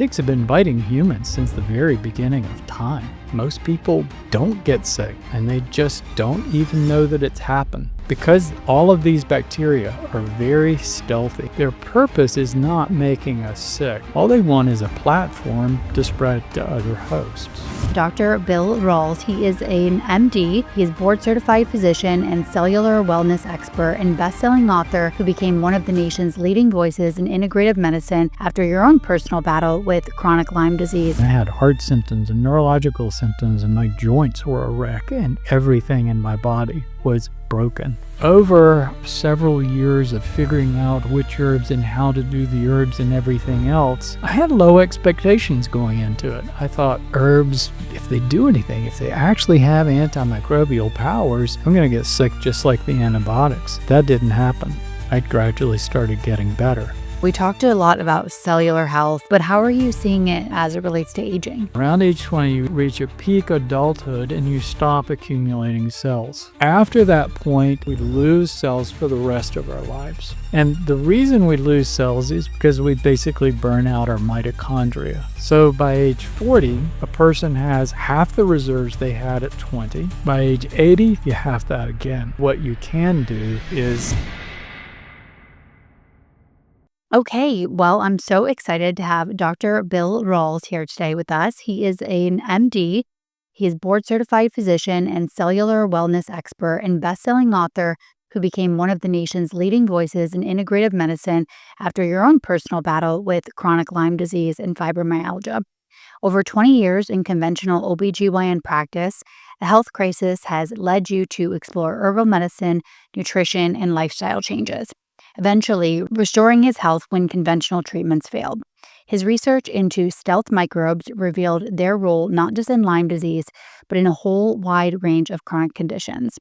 Ticks have been biting humans since the very beginning of time. Most people don't get sick, and they just don't even know that it's happened. Because all of these bacteria are very stealthy, their purpose is not making us sick. All they want is a platform to spread to other hosts. Dr. Bill Rawls, he is an MD. He is board-certified physician and cellular wellness expert and best-selling author who became one of the nation's leading voices in integrative medicine after your own personal battle with chronic Lyme disease. I had heart symptoms and neurological symptoms, and my joints were a wreck, and everything in my body was broken. Over several years of figuring out which herbs and how to do the herbs and everything else, I had low expectations going into it. I thought herbs, if they do anything, if they actually have antimicrobial powers, I'm going to get sick just like the antibiotics. That didn't happen. I gradually started getting better. We talked a lot about cellular health, but how are you seeing it as it relates to aging? Around age 20, you reach a peak adulthood and you stop accumulating cells. After that point, we lose cells for the rest of our lives. And the reason we lose cells is because we basically burn out our mitochondria. So by age 40, a person has half the reserves they had at 20. By age 80, you have that again. What you can do is... Okay, well, I'm so excited to have Dr. Bill Rawls here today with us. He is an MD. He is board-certified physician and cellular wellness expert and best-selling author who became one of the nation's leading voices in integrative medicine after your own personal battle with chronic Lyme disease and fibromyalgia. Over 20 years in conventional OBGYN practice, a health crisis has led you to explore herbal medicine, nutrition, and lifestyle changes, eventually restoring his health when conventional treatments failed. His research into stealth microbes revealed their role not just in Lyme disease, but in a whole wide range of chronic conditions.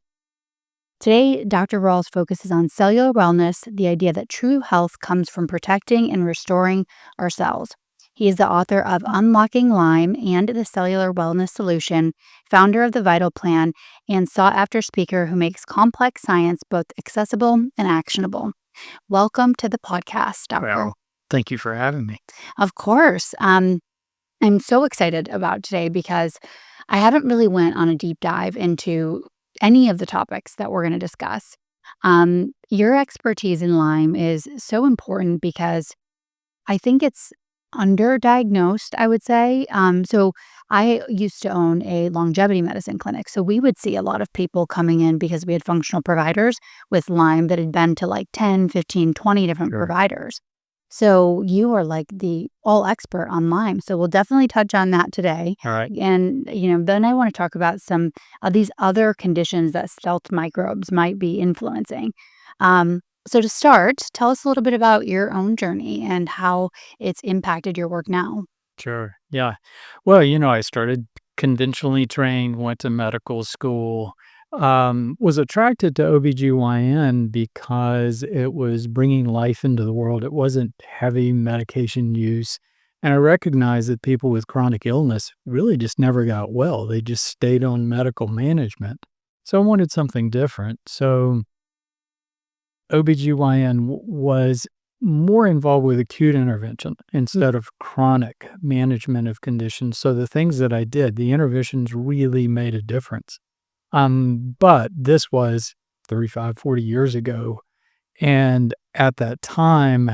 Today, Dr. Rawls focuses on cellular wellness, the idea that true health comes from protecting and restoring our cells. He is the author of Unlocking Lyme and the Cellular Wellness Solution, founder of the Vital Plan, and sought-after speaker who makes complex science both accessible and actionable. Welcome to the podcast, Doctor. Well, thank you for having me. Of course. I'm so excited about today because I haven't really went on a deep dive into any of the topics that we're going to discuss. Your expertise in Lyme is so important because I think it's underdiagnosed, I would say. So I used to own a longevity medicine clinic. So we would see a lot of people coming in because we had functional providers with Lyme that had been to like 10, 15, 20 different providers. So you are like the all expert on Lyme. So we'll definitely touch on that today. All right. And, then I want to talk about some of these other conditions that stealth microbes might be influencing. So to start, tell us a little bit about your own journey and how it's impacted your work now. Sure. Yeah. Well, I started conventionally trained, went to medical school, was attracted to OBGYN because it was bringing life into the world. It wasn't heavy medication use. And I recognized that people with chronic illness really just never got well. They just stayed on medical management. So I wanted something different. So OBGYN was more involved with acute intervention instead of chronic management of conditions. So the things that I did, the interventions really made a difference. But this was 35, 40 years ago. And at that time,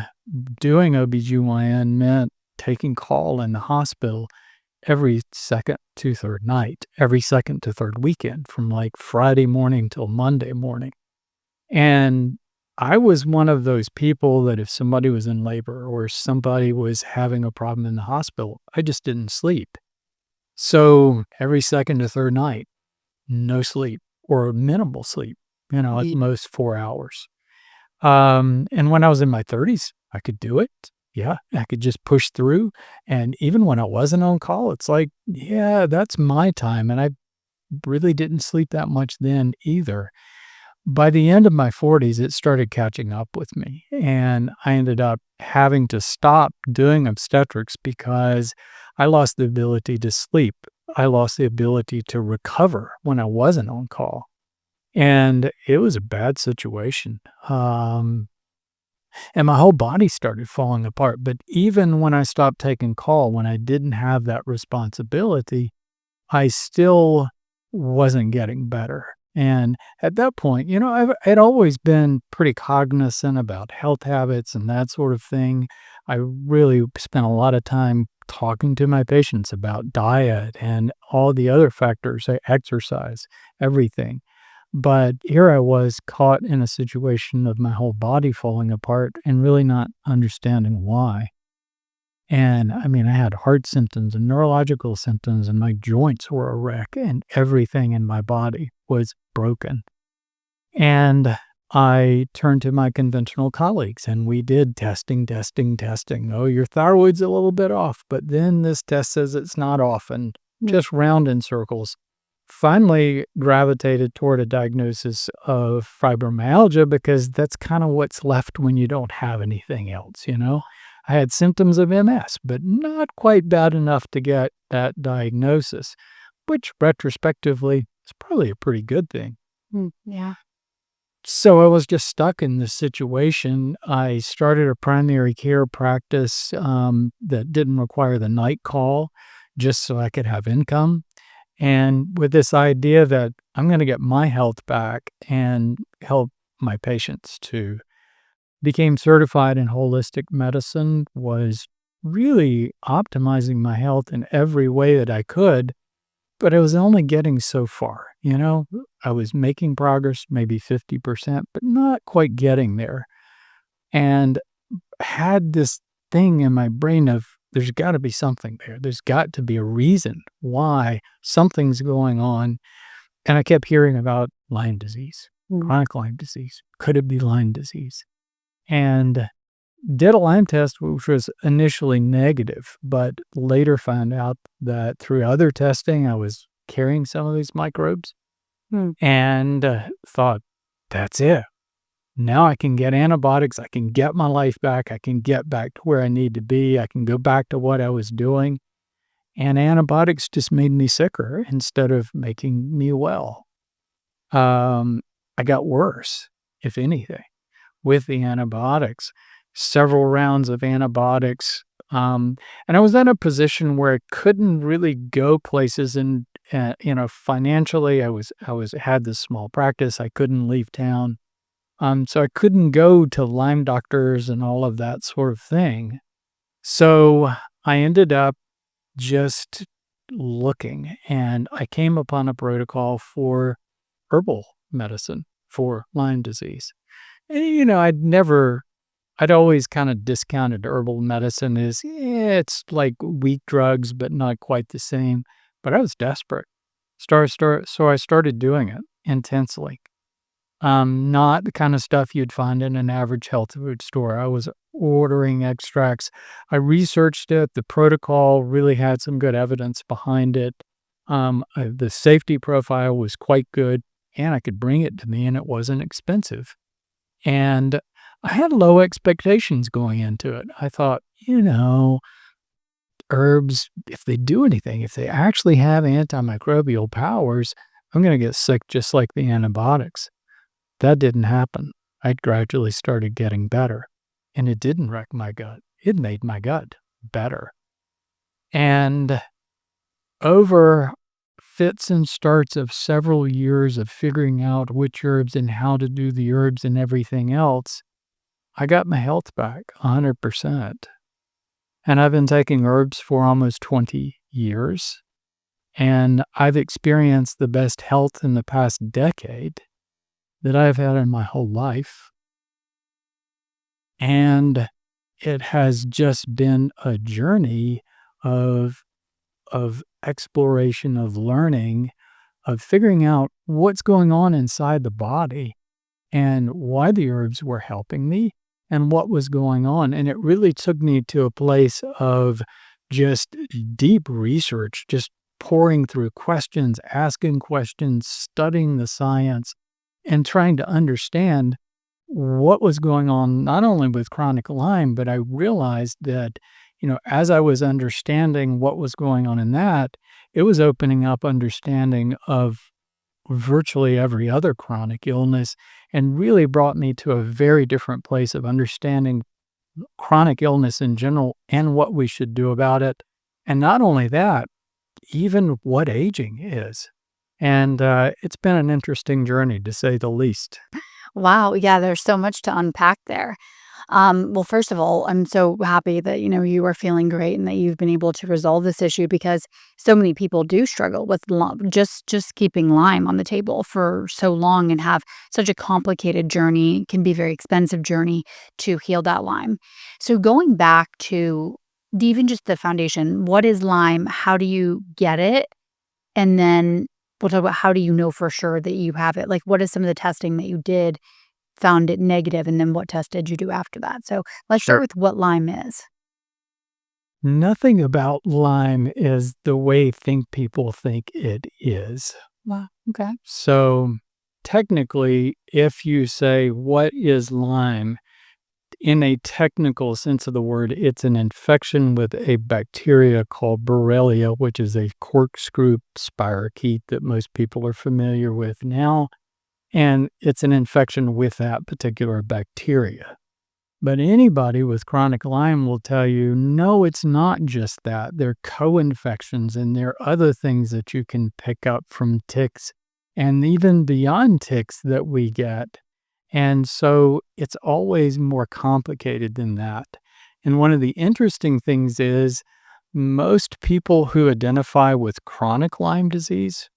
doing OBGYN meant taking call in the hospital every second to third night, every second to third weekend, from like Friday morning till Monday morning. And I was one of those people that if somebody was in labor or somebody was having a problem in the hospital, I just didn't sleep. So every second to third night, no sleep or minimal sleep, at most 4 hours. And when I was in my 30s, I could do it. Yeah, I could just push through. And even when I wasn't on call, it's like, yeah, that's my time. And I really didn't sleep that much then either. By the end of my 40s, it started catching up with me, and I ended up having to stop doing obstetrics because I lost the ability to sleep. I lost the ability to recover when I wasn't on call, and it was a bad situation. and my whole body started falling apart. But even when I stopped taking call, when I didn't have that responsibility, I still wasn't getting better. And at that point, I'd always been pretty cognizant about health habits and that sort of thing. I really spent a lot of time talking to my patients about diet and all the other factors, exercise, everything. But here I was caught in a situation of my whole body falling apart and really not understanding why. And I mean, I had heart symptoms and neurological symptoms, and my joints were a wreck, and everything in my body was broken. And I turned to my conventional colleagues and we did testing, testing, testing. Oh, your thyroid's a little bit off, but then this test says it's not off, and just round in circles. Finally gravitated toward a diagnosis of fibromyalgia because that's kind of what's left when you don't have anything else. I had symptoms of MS, but not quite bad enough to get that diagnosis, which retrospectively is probably a pretty good thing. Yeah. So I was just stuck in this situation. I started a primary care practice that didn't require the night call just so I could have income. And with this idea that I'm going to get my health back and help my patients too. Became certified in holistic medicine, was really optimizing my health in every way that I could, but I was only getting so far. I was making progress, maybe 50%, but not quite getting there. And had this thing in my brain of there's got to be something there. There's got to be a reason why something's going on. And I kept hearing about Lyme disease, chronic Lyme disease. Could it be Lyme disease? And did a Lyme test, which was initially negative, but later found out that through other testing, I was carrying some of these microbes and thought, that's it. Now I can get antibiotics. I can get my life back. I can get back to where I need to be. I can go back to what I was doing. And antibiotics just made me sicker instead of making me well. I got worse, if anything, with the antibiotics, several rounds of antibiotics. And I was in a position where I couldn't really go places and, financially had this small practice. I couldn't leave town. So I couldn't go to Lyme doctors and all of that sort of thing. So I ended up just looking, and I came upon a protocol for herbal medicine for Lyme disease. And, I'd always kind of discounted herbal medicine as, it's like weak drugs, but not quite the same. But I was desperate. So I started doing it intensely. Not the kind of stuff you'd find in an average health food store. I was ordering extracts. I researched it. The protocol really had some good evidence behind it. The safety profile was quite good, and I could bring it to me, and it wasn't expensive. And I had low expectations going into it. I thought, herbs, if they do anything, if they actually have antimicrobial powers, I'm going to get sick just like the antibiotics. That didn't happen. I gradually started getting better, and it didn't wreck my gut. It made my gut better. And over fits and starts of several years of figuring out which herbs and how to do the herbs and everything else, I got my health back 100%. And I've been taking herbs for almost 20 years. And I've experienced the best health in the past decade that I've had in my whole life. And it has just been a journey of exploration, of learning, of figuring out what's going on inside the body and why the herbs were helping me and what was going on. And it really took me to a place of just deep research, just pouring through questions, asking questions, studying the science, and trying to understand what was going on, not only with chronic Lyme, but I realized that, as I was understanding what was going on in that, it was opening up understanding of virtually every other chronic illness and really brought me to a very different place of understanding chronic illness in general and what we should do about it. And not only that, even what aging is. And it's been an interesting journey, to say the least. Wow, yeah, there's so much to unpack there. Well, first of all, I'm so happy that, you are feeling great and that you've been able to resolve this issue because so many people do struggle with just keeping Lyme on the table for so long and have such a complicated journey, can be a very expensive journey to heal that Lyme. So going back to even just the foundation, what is Lyme? How do you get it? And then we'll talk about how do you know for sure that you have it? Like, what is some of the testing that you did, found it negative, and then what test did you do after that? So let's start Sure. with what Lyme is. Nothing about Lyme is the way people think it is. Wow. Okay. So technically, if you say, what is Lyme? In a technical sense of the word, it's an infection with a bacteria called Borrelia, which is a corkscrew spirochete that most people are familiar with now. And it's an infection with that particular bacteria. But anybody with chronic Lyme will tell you, no, it's not just that. There are co-infections and there are other things that you can pick up from ticks and even beyond ticks that we get. And so it's always more complicated than that. And one of the interesting things is most people who identify with chronic Lyme disease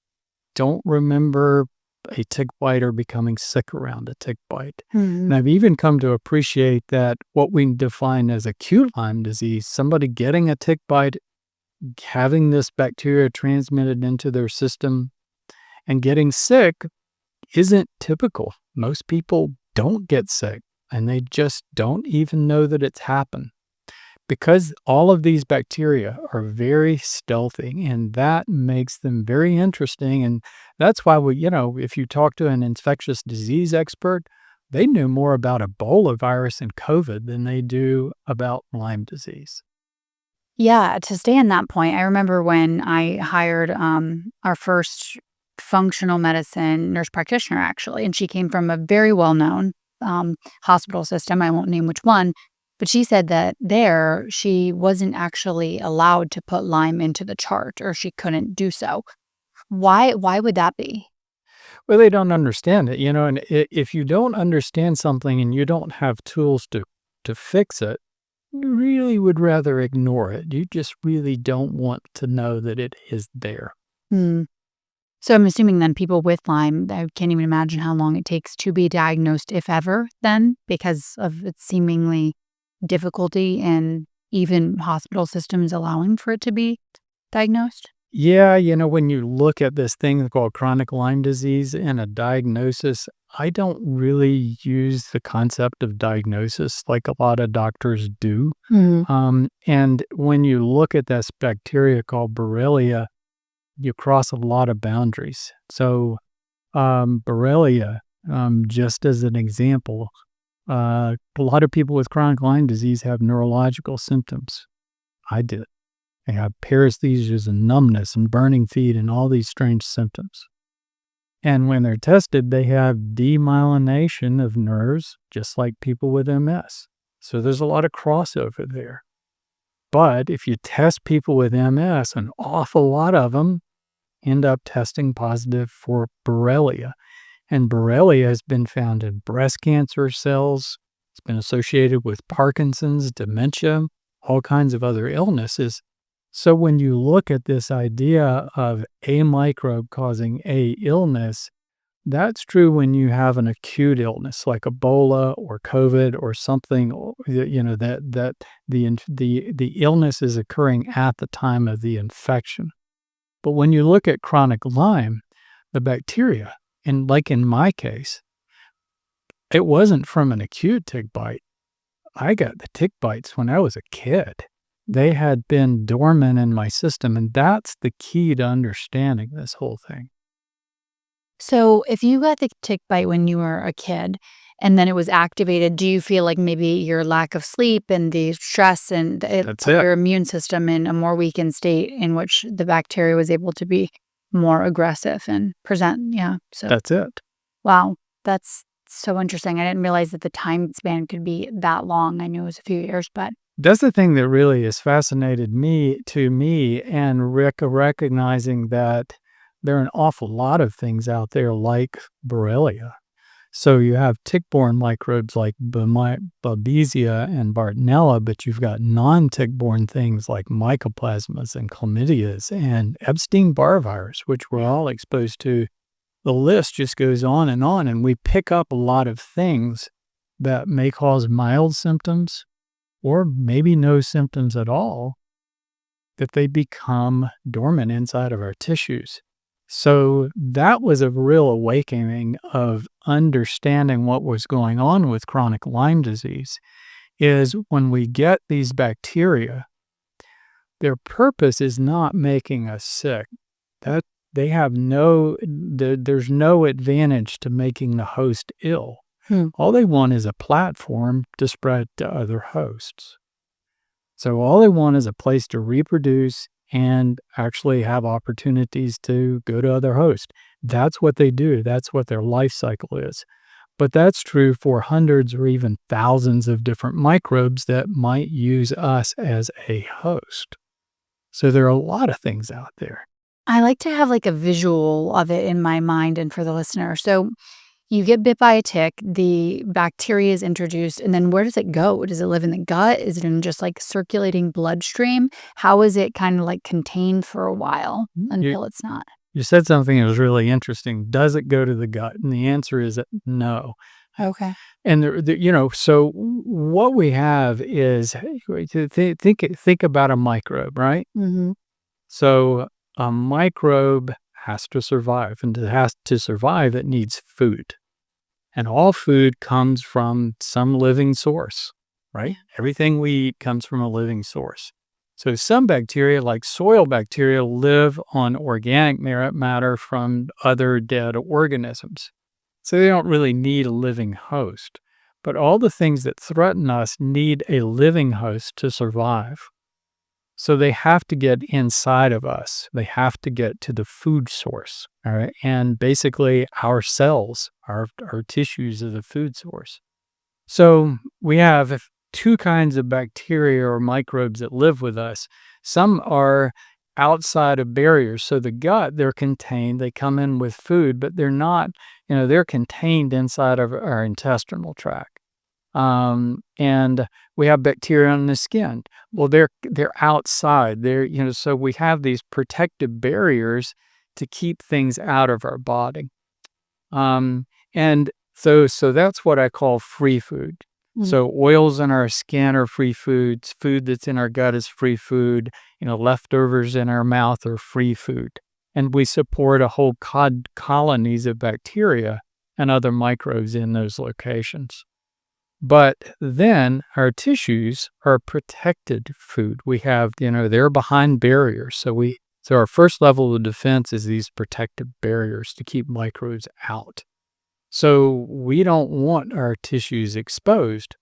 don't remember a tick bite or becoming sick around a tick bite. Mhm. And I've even come to appreciate that what we define as acute Lyme disease, somebody getting a tick bite, having this bacteria transmitted into their system, and getting sick isn't typical. Most people don't get sick, and they just don't even know that it's happened. Because all of these bacteria are very stealthy, and that makes them very interesting. And that's why if you talk to an infectious disease expert, they knew more about Ebola virus and COVID than they do about Lyme disease. Yeah, to stay on that point, I remember when I hired our first functional medicine nurse practitioner, actually, and she came from a very well known hospital system. I won't name which one, but she said that there she wasn't actually allowed to put Lyme into the chart, or she couldn't do so. Why would that be? Well, they don't understand it, and if you don't understand something and you don't have tools to fix it, you really would rather ignore it. You just really don't want to know that it is there. Hmm. So I'm assuming then people with Lyme, I can't even imagine how long it takes to be diagnosed, if ever, then, because of its seemingly difficulty and even hospital systems allowing for it to be diagnosed. Yeah, when you look at this thing called chronic Lyme disease and a diagnosis, I don't really use the concept of diagnosis like a lot of doctors do. Hmm. And when you look at this bacteria called Borrelia, you cross a lot of boundaries. So, Borrelia, just as an example, a lot of people with chronic Lyme disease have neurological symptoms. I did. They have paresthesias and numbness and burning feet and all these strange symptoms. And when they're tested, they have demyelination of nerves, just like people with MS. So there's a lot of crossover there. But if you test people with MS, an awful lot of them end up testing positive for Borrelia. And Borrelia has been found in breast cancer cells. It's been associated with Parkinson's, dementia, all kinds of other illnesses. So when you look at this idea of a microbe causing a illness, that's true when you have an acute illness like Ebola or COVID or something, that the illness is occurring at the time of the infection. But when you look at chronic Lyme, the bacteria, and like in my case, it wasn't from an acute tick bite. I got the tick bites when I was a kid. They had been dormant in my system, and that's the key to understanding this whole thing. So if you got the tick bite when you were a kid and then it was activated, do you feel like maybe your lack of sleep and the stress and it That's put it. your immune system in a more weakened state in which the bacteria was able to be more aggressive and present. Yeah. So, That's it. wow, that's so interesting. I didn't realize that the time span could be that long. I knew it was a few years, but That's the thing that really has fascinated me, and recognizing that there are an awful lot of things out there like Borrelia. So you have tick-borne microbes like Babesia and Bartonella, but you've got non-tick-borne things like mycoplasmas and chlamydias and Epstein-Barr virus, which we're all exposed to. The list just goes on, and we pick up a lot of things that may cause mild symptoms or maybe no symptoms at all, that they become dormant inside of our tissues. So that was a real awakening of understanding what was going on with chronic Lyme disease, is when we get these bacteria, their purpose is not making us sick. That they have there's no advantage to making the host ill. All they want is a platform to spread to other hosts. So all they want is a place to reproduce and actually have opportunities to go to other hosts. That's what they do. That's what their life cycle is. But that's true for hundreds or even thousands of different microbes that might use us as a host. So there are a lot of things out there. I like to have like a visual of it in my mind and for the listener. So you get bit by a tick, the bacteria is introduced, and then where does it go? Does it live in the gut? Is it in just like circulating bloodstream? How is it kind of like contained for a while until it's not? You said something that was really interesting. Does it go to the gut? And the answer is no. Okay. And so what we have is think about a microbe, right? Mm-hmm. So a microbe has to survive, and to survive, it needs food. And all food comes from some living source, right? Yeah. Everything we eat comes from a living source. So some bacteria, like soil bacteria, live on organic matter from other dead organisms. So they don't really need a living host. But all the things that threaten us need a living host to survive. So they have to get inside of us. They have to get to the food source. All right. And basically our cells, our tissues are the food source. So we have two kinds of bacteria or microbes that live with us. Some are outside of barriers. So the gut, they're contained. They come in with food, but they're not, they're contained inside of our intestinal tract. And we have bacteria on the skin. Well, they're outside. So we have these protective barriers to keep things out of our body. And so that's what I call free food. So oils in our skin are free foods. Food that's in our gut is free food. Leftovers in our mouth are free food. And we support a whole colonies of bacteria and other microbes in those locations. But then our tissues are protected food. We have, they're behind barriers. So our first level of defense is these protective barriers to keep microbes out. So we don't want our tissues exposed.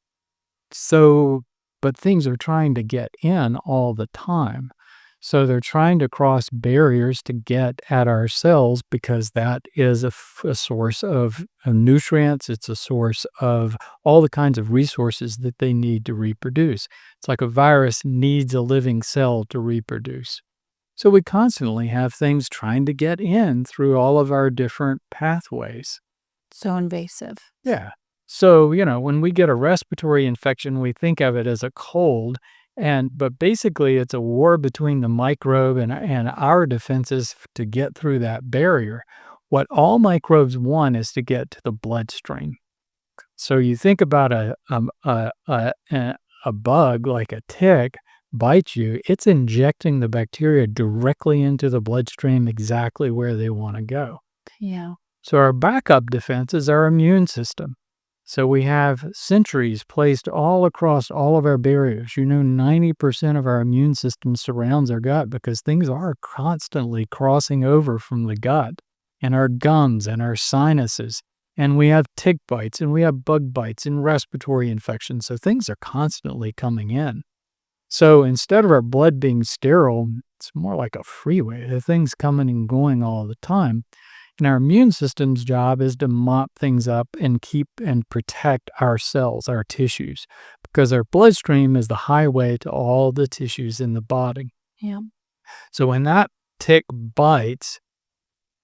But things are trying to get in all the time. So they're trying to cross barriers to get at our cells because that is a source of nutrients. It's a source of all the kinds of resources that they need to reproduce. It's like a virus needs a living cell to reproduce. So we constantly have things trying to get in through all of our different pathways. So invasive. Yeah. So, when we get a respiratory infection, we think of it as a cold. But basically it's a war between the microbe and our defenses to get through that barrier. What all microbes want is to get to the bloodstream. So you think about a bug like a tick bites you, it's injecting the bacteria directly into the bloodstream exactly where they want to go. Yeah. So our backup defense is our immune system. So we have sentries placed all across all of our barriers. 90% of our immune system surrounds our gut because things are constantly crossing over from the gut and our gums and our sinuses. And we have tick bites and we have bug bites and respiratory infections. So things are constantly coming in. So instead of our blood being sterile, It's more like a freeway. The thing's coming and going all the time. And our immune system's job is to mop things up and keep and protect our cells, our tissues, because our bloodstream is the highway to all the tissues in the body. Yeah. So when that tick bites,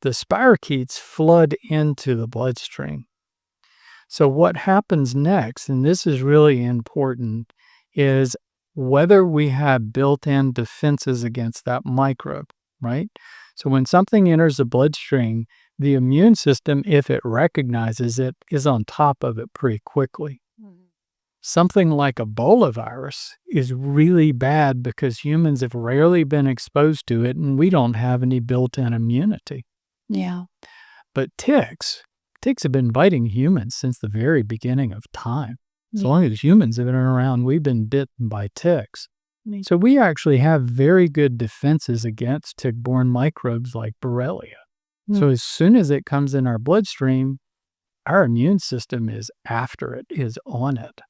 the spirochetes flood into the bloodstream. So what happens next, and this is really important, is whether we have built-in defenses against that microbe, right? So when something enters the bloodstream, the immune system, if it recognizes it, is on top of it pretty quickly. Something like Ebola virus is really bad because humans have rarely been exposed to it and we don't have any built-in immunity. Yeah. But ticks have been biting humans since the very beginning of time. As Yeah. long as humans have been around, we've been bitten by ticks. Me- So we actually have very good defenses against tick-borne microbes like Borrelia. So as soon as it comes in our bloodstream, our immune system is after it, is on it.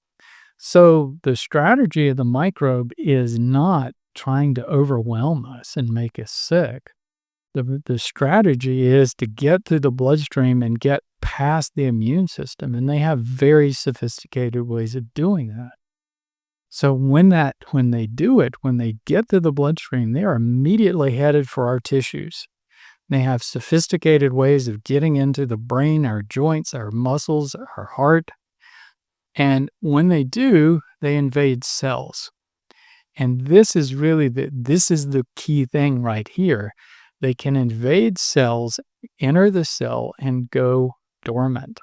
So the strategy of the microbe is not trying to overwhelm us and make us sick. The strategy is to get through the bloodstream and get past the immune system, and they have very sophisticated ways of doing that. So when they do it, when they get through the bloodstream, they are immediately headed for our tissues. They have sophisticated ways of getting into the brain, our joints, our muscles, our heart. And when they do, they invade cells. And this is really the key thing right here. They can invade cells, enter the cell, and go dormant.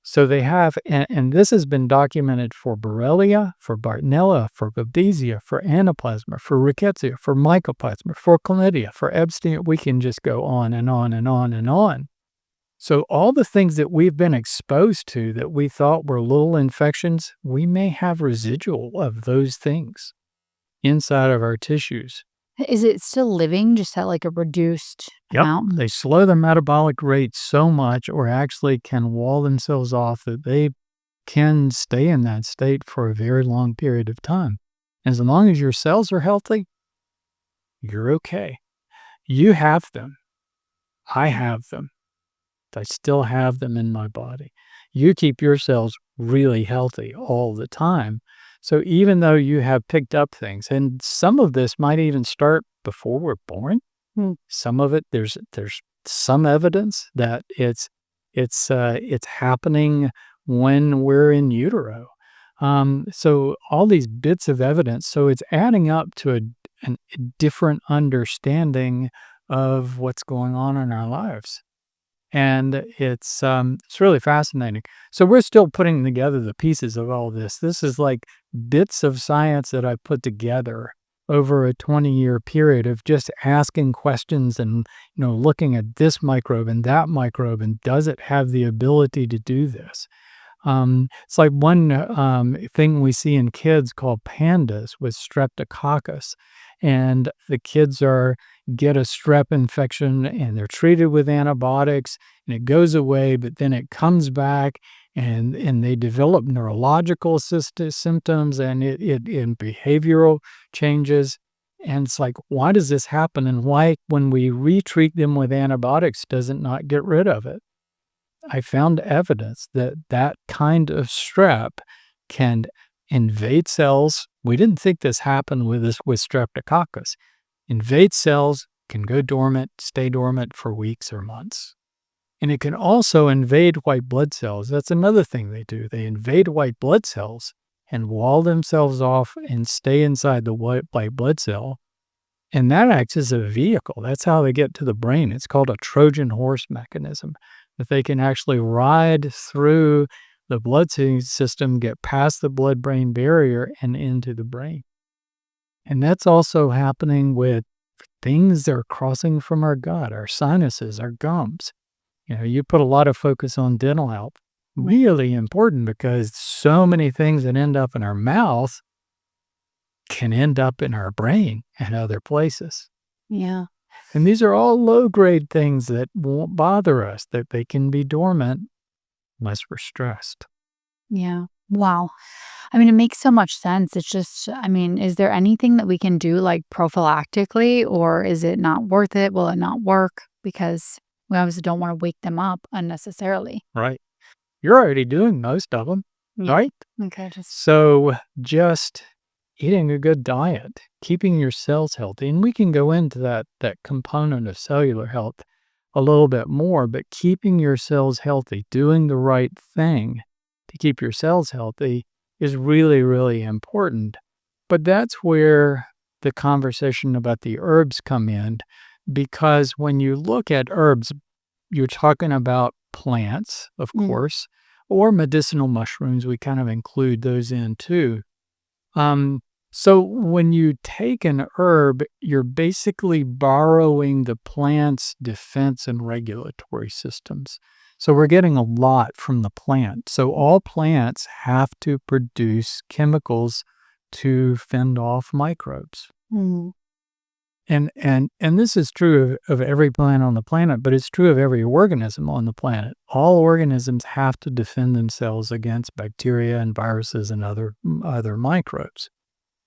So they have, and this has been documented for Borrelia, for Bartonella, for Babesia, for Anaplasma, for Rickettsia, for Mycoplasma, for Chlamydia, for Epstein. We can just go on and on and on and on. So all the things that we've been exposed to that we thought were little infections, we may have residual of those things inside of our tissues. Is it still living just at like a reduced Yep. amount? They slow their metabolic rate so much, or actually can wall themselves off, that they can stay in that state for a very long period of time. As long as your cells are healthy, you're okay. You have them. I have them. I still have them in my body. You keep your cells really healthy all the time. So even though you have picked up things, and some of this might even start before we're born, some of it, there's some evidence that it's happening when we're in utero. So all these bits of evidence, so it's adding up to a different understanding of what's going on in our lives. And it's really fascinating. So we're still putting together the pieces of all this. This is like bits of science that I put together over a 20-year period of just asking questions and, looking at this microbe and that microbe, and does it have the ability to do this? It's like one thing we see in kids called pandas with streptococcus, and the kids get a strep infection and they're treated with antibiotics and it goes away, but then it comes back and they develop neurological symptoms and and behavioral changes. And it's like, why does this happen? And why, when we retreat them with antibiotics, does it not get rid of it? I found evidence that that kind of strep can invade cells. We didn't think this happened with streptococcus. Invade cells, can go dormant, stay dormant for weeks or months. And it can also invade white blood cells. That's another thing they do. They invade white blood cells and wall themselves off and stay inside the white blood cell. And that acts as a vehicle. That's how they get to the brain. It's called a Trojan horse mechanism, that they can actually ride through the blood system, get past the blood-brain barrier and into the brain. And that's also happening with things that are crossing from our gut, our sinuses, our gums. You put a lot of focus on dental health. Really important, because so many things that end up in our mouth can end up in our brain and other places. Yeah. And these are all low-grade things that won't bother us, that they can be dormant unless we're stressed. Yeah. Wow. I mean, it makes so much sense. It's just, I mean, is there anything that we can do like prophylactically, or is it not worth it? Will it not work? Because we obviously don't want to wake them up unnecessarily. Right? You're already doing most of them, Yeah. right? Okay. Just, So just eating a good diet, keeping your cells healthy, and we can go into that component of cellular health a little bit more, but keeping your cells healthy, doing the right thing to keep your cells healthy is really, really important. But that's where the conversation about the herbs come in, because when you look at herbs, you're talking about plants, of mm, course, or medicinal mushrooms. We kind of include those in too. Um, so when you take an herb, you're basically borrowing the plant's defense and regulatory systems. So we're getting a lot from the plant. So all plants have to produce chemicals to fend off microbes. mm, And this is true of every plant on the planet, but it's true of every organism on the planet. All organisms have to defend themselves against bacteria and viruses and other microbes.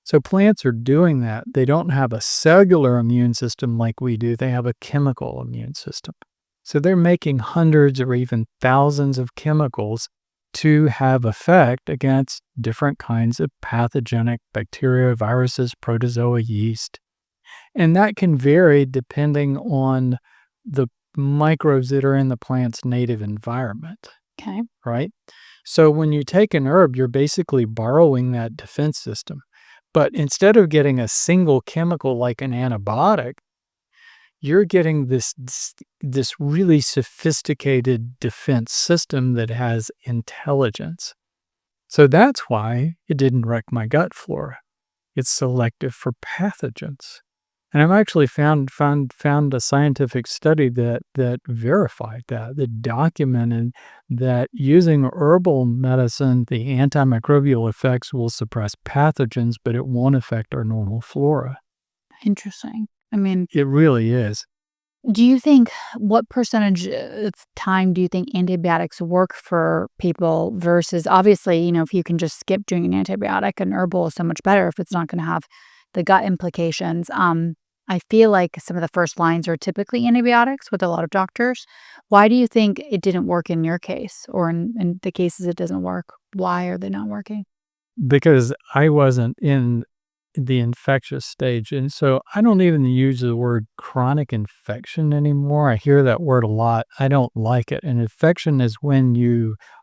So plants are doing that. They don't have a cellular immune system like we do. They have a chemical immune system. So they're making hundreds or even thousands of chemicals to have effect against different kinds of pathogenic bacteria, viruses, protozoa, yeast. And that can vary depending on the microbes that are in the plant's native environment, okay. right? So when you take an herb, you're basically borrowing that defense system. But instead of getting a single chemical like an antibiotic, you're getting this really sophisticated defense system that has intelligence. So that's why it didn't wreck my gut flora. It's selective for pathogens. And I've actually found a scientific study that verified that documented that using herbal medicine, the antimicrobial effects will suppress pathogens, but it won't affect our normal flora. Interesting. I mean, It really is. do you think what percentage of time do you think antibiotics work for people versus obviously, if you can just skip doing an antibiotic, an herbal is so much better if it's not going to have the gut implications. I feel like some of the first lines are typically antibiotics with a lot of doctors. Why do you think it didn't work in your case or in the cases it doesn't work? Why are they not working? Because I wasn't in the infectious stage, and so I don't even use the word chronic infection anymore. I hear that word a lot. I don't like it. An infection is when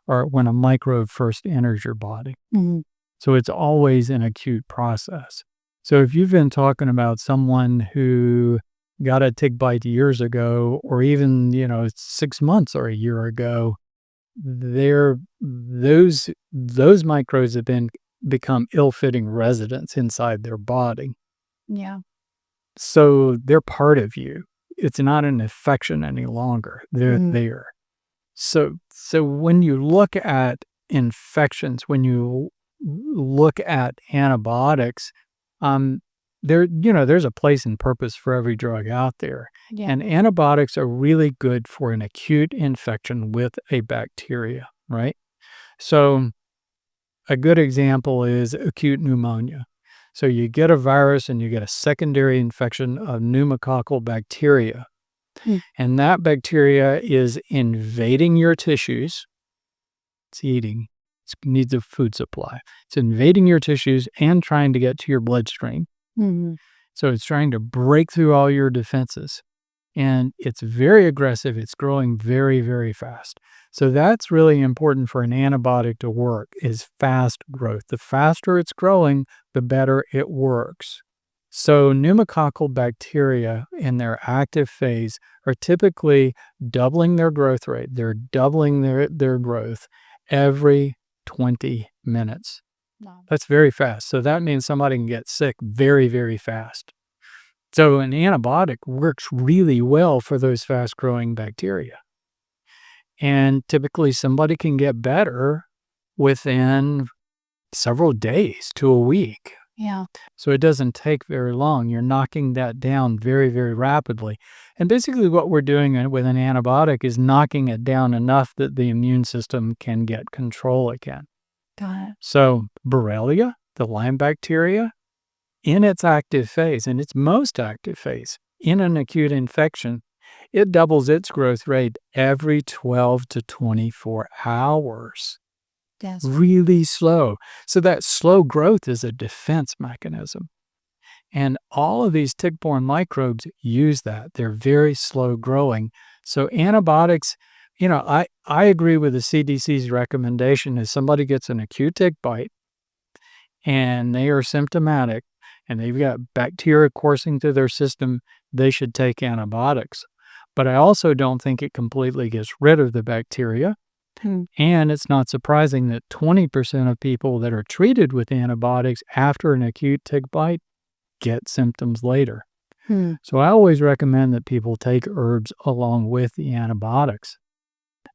a microbe first enters your body. Mhm. So it's always an acute process. So if you've been talking about someone who got a tick bite years ago, or even, 6 months or a year ago, those microbes have become ill-fitting residents inside their body. Yeah. So they're part of you. It's not an infection any longer. They're Mhm. there. So when you look at infections, when you look at antibiotics, um, there's a place and purpose for every drug out there. Yeah. And antibiotics are really good for an acute infection with a bacteria, right? So a good example is acute pneumonia. So you get a virus and you get a secondary infection of pneumococcal bacteria. Mm. And that bacteria is invading your tissues. It's eating. It needs a food supply. It's invading your tissues and trying to get to your bloodstream. Mhm. So it's trying to break through all your defenses. And it's very aggressive. It's growing very, very fast. So that's really important for an antibiotic to work is fast growth. The faster it's growing, the better it works. So pneumococcal bacteria in their active phase are typically doubling their growth rate. They're doubling their growth every 20 minutes. No. That's very fast. So that means somebody can get sick very, very fast. So an antibiotic works really well for those fast growing bacteria. And typically somebody can get better within several days to a week. Yeah. So it doesn't take very long. You're knocking that down very, very rapidly. And basically what we're doing with an antibiotic is knocking it down enough that the immune system can get control again. Got it. So Borrelia, the Lyme bacteria, in its active phase, in its most active phase, in an acute infection, it doubles its growth rate every 12 to 24 hours. Yes. Really slow. So that slow growth is a defense mechanism. And all of these tick-borne microbes use that. They're very slow growing. So antibiotics, I agree with the CDC's recommendation if somebody gets an acute tick bite and they are symptomatic and they've got bacteria coursing through their system, they should take antibiotics. But I also don't think it completely gets rid of the bacteria. Hmm. And it's not surprising that 20% of people that are treated with antibiotics after an acute tick bite get symptoms later. Hmm. So I always recommend that people take herbs along with the antibiotics.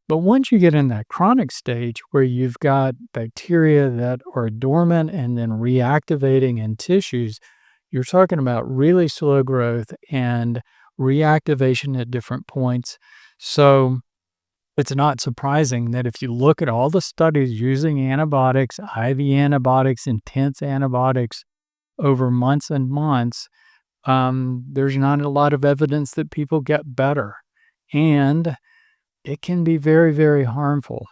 But once you get in that chronic stage where you've got bacteria that are dormant and then reactivating in tissues, you're talking about really slow growth and reactivation at different points. So it's not surprising that if you look at all the studies using antibiotics, IV antibiotics, intense antibiotics over months and months, there's not a lot of evidence that people get better. And it can be very, very harmful.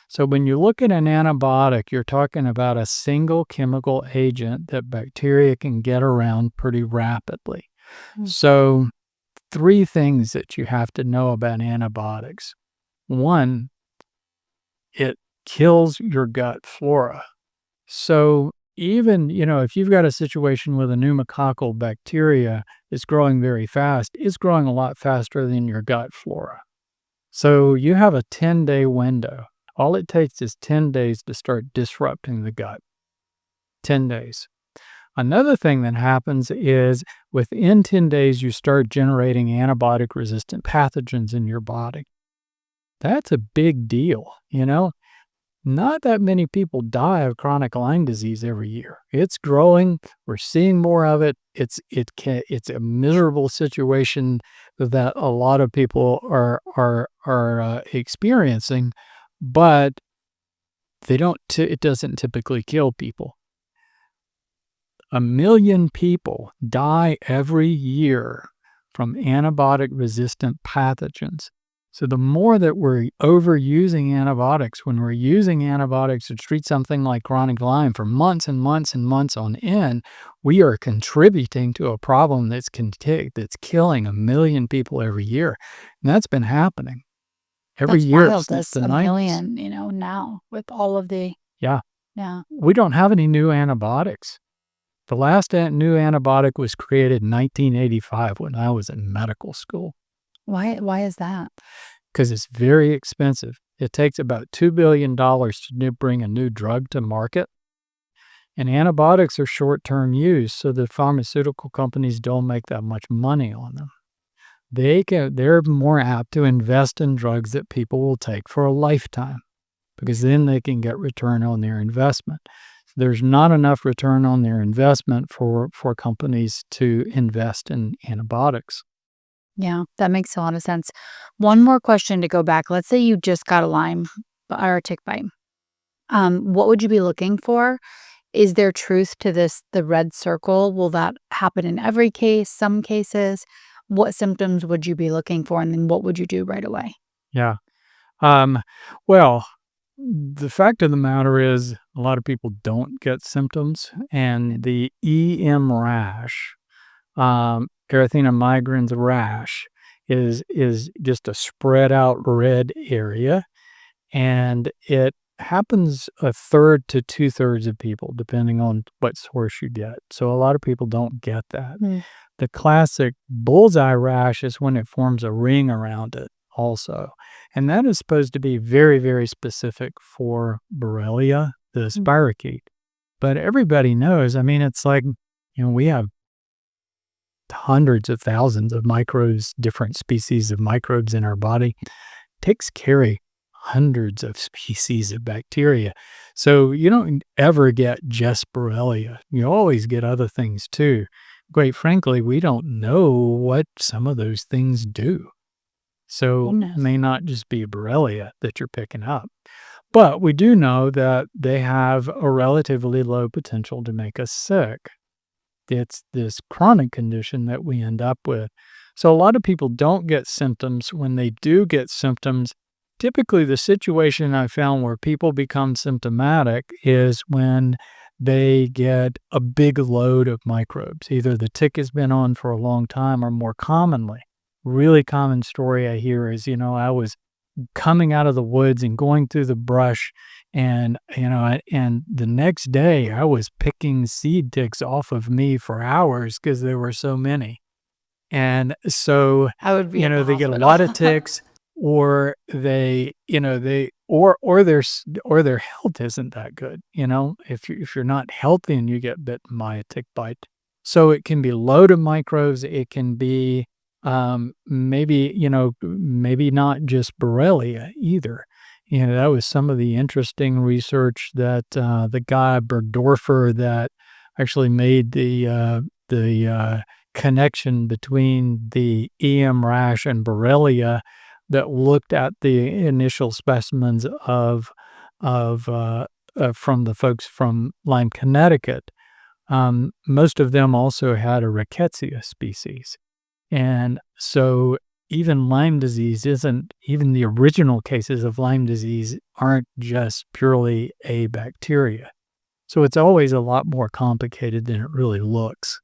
So when you look at an antibiotic, you're talking about a single chemical agent that bacteria can get around pretty rapidly. Hmm. So 3 things that you have to know about antibiotics. 1, it kills your gut flora. So even, if you've got a situation with a pneumococcal bacteria that's growing very fast, it's growing a lot faster than your gut flora. So you have a 10-day window. All it takes is 10 days to start disrupting the gut. 10 days. Another thing that happens is within 10 days, you start generating antibiotic resistant pathogens in your body. That's a big deal, Not that many people die of chronic Lyme disease every year. It's growing. We're seeing more of it. It's a miserable situation that a lot of people are experiencing, but it doesn't typically kill people. 1 million people die every year from antibiotic-resistant pathogens. So the more that we're overusing antibiotics, when we're using antibiotics to treat something like chronic Lyme for months and months and months on end, we are contributing to a problem that's killing 1 million people every year. And that's been happening every That's year wild. since That's the a 90s. million, now with all of the, Yeah. yeah. We don't have any new antibiotics. The last new antibiotic was created in 1985 when I was in medical school. Why is that? Because it's very expensive. It takes about $2 billion to bring a new drug to market. And antibiotics are short-term use, so the pharmaceutical companies don't make that much money on them. They're more apt to invest in drugs that people will take for a lifetime because then they can get return on their investment. There's not enough return on their investment for companies to invest in antibiotics. Yeah, that makes a lot of sense. One more question to go back. Let's say you just got a Lyme or a tick bite. What would you be looking for? Is there truth to this, the red circle? Will that happen in every case, some cases? What symptoms would you be looking for? And then what would you do right away? Yeah. Well, the fact of the matter is a lot of people don't get symptoms, and the EM rash, erythema migrans rash, is just a spread out red area, and it happens a third to 2/3 of people, depending on what source you get. So a lot of people don't get that. Mm. The classic bullseye rash is when it forms a ring around it also. And that is supposed to be very, very specific for Borrelia, the spirochete. But everybody knows, it's like, we have hundreds of thousands of microbes, different species of microbes in our body. Ticks carry hundreds of species of bacteria. So you don't ever get just Borrelia. You always get other things too. Quite frankly, we don't know what some of those things do. So it Goodness. may not just be Borrelia that you're picking up. But we do know that they have a relatively low potential to make us sick. It's this chronic condition that we end up with. So a lot of people don't get symptoms. When they do get symptoms, typically the situation I found where people become symptomatic is when they get a big load of microbes. Either the tick has been on for a long time or more commonly, really common story I hear is, I was coming out of the woods and going through the brush and and the next day I was picking seed ticks off of me for hours because there were so many. And so, I would be at the they get a hospital. lot of ticks or they, they or their health isn't that good, if you're not healthy and you get bitten by a tick bite. So it can be load of microbes, it can be maybe not just Borrelia either. That was some of the interesting research that the guy Berdorfer that actually made the connection between the EM rash and Borrelia that looked at the initial specimens of from the folks from Lyme, Connecticut. Most of them also had a rickettsia species. And so even Lyme disease isn't, even the original cases of Lyme disease aren't just purely a bacteria. So it's always a lot more complicated than it really looks.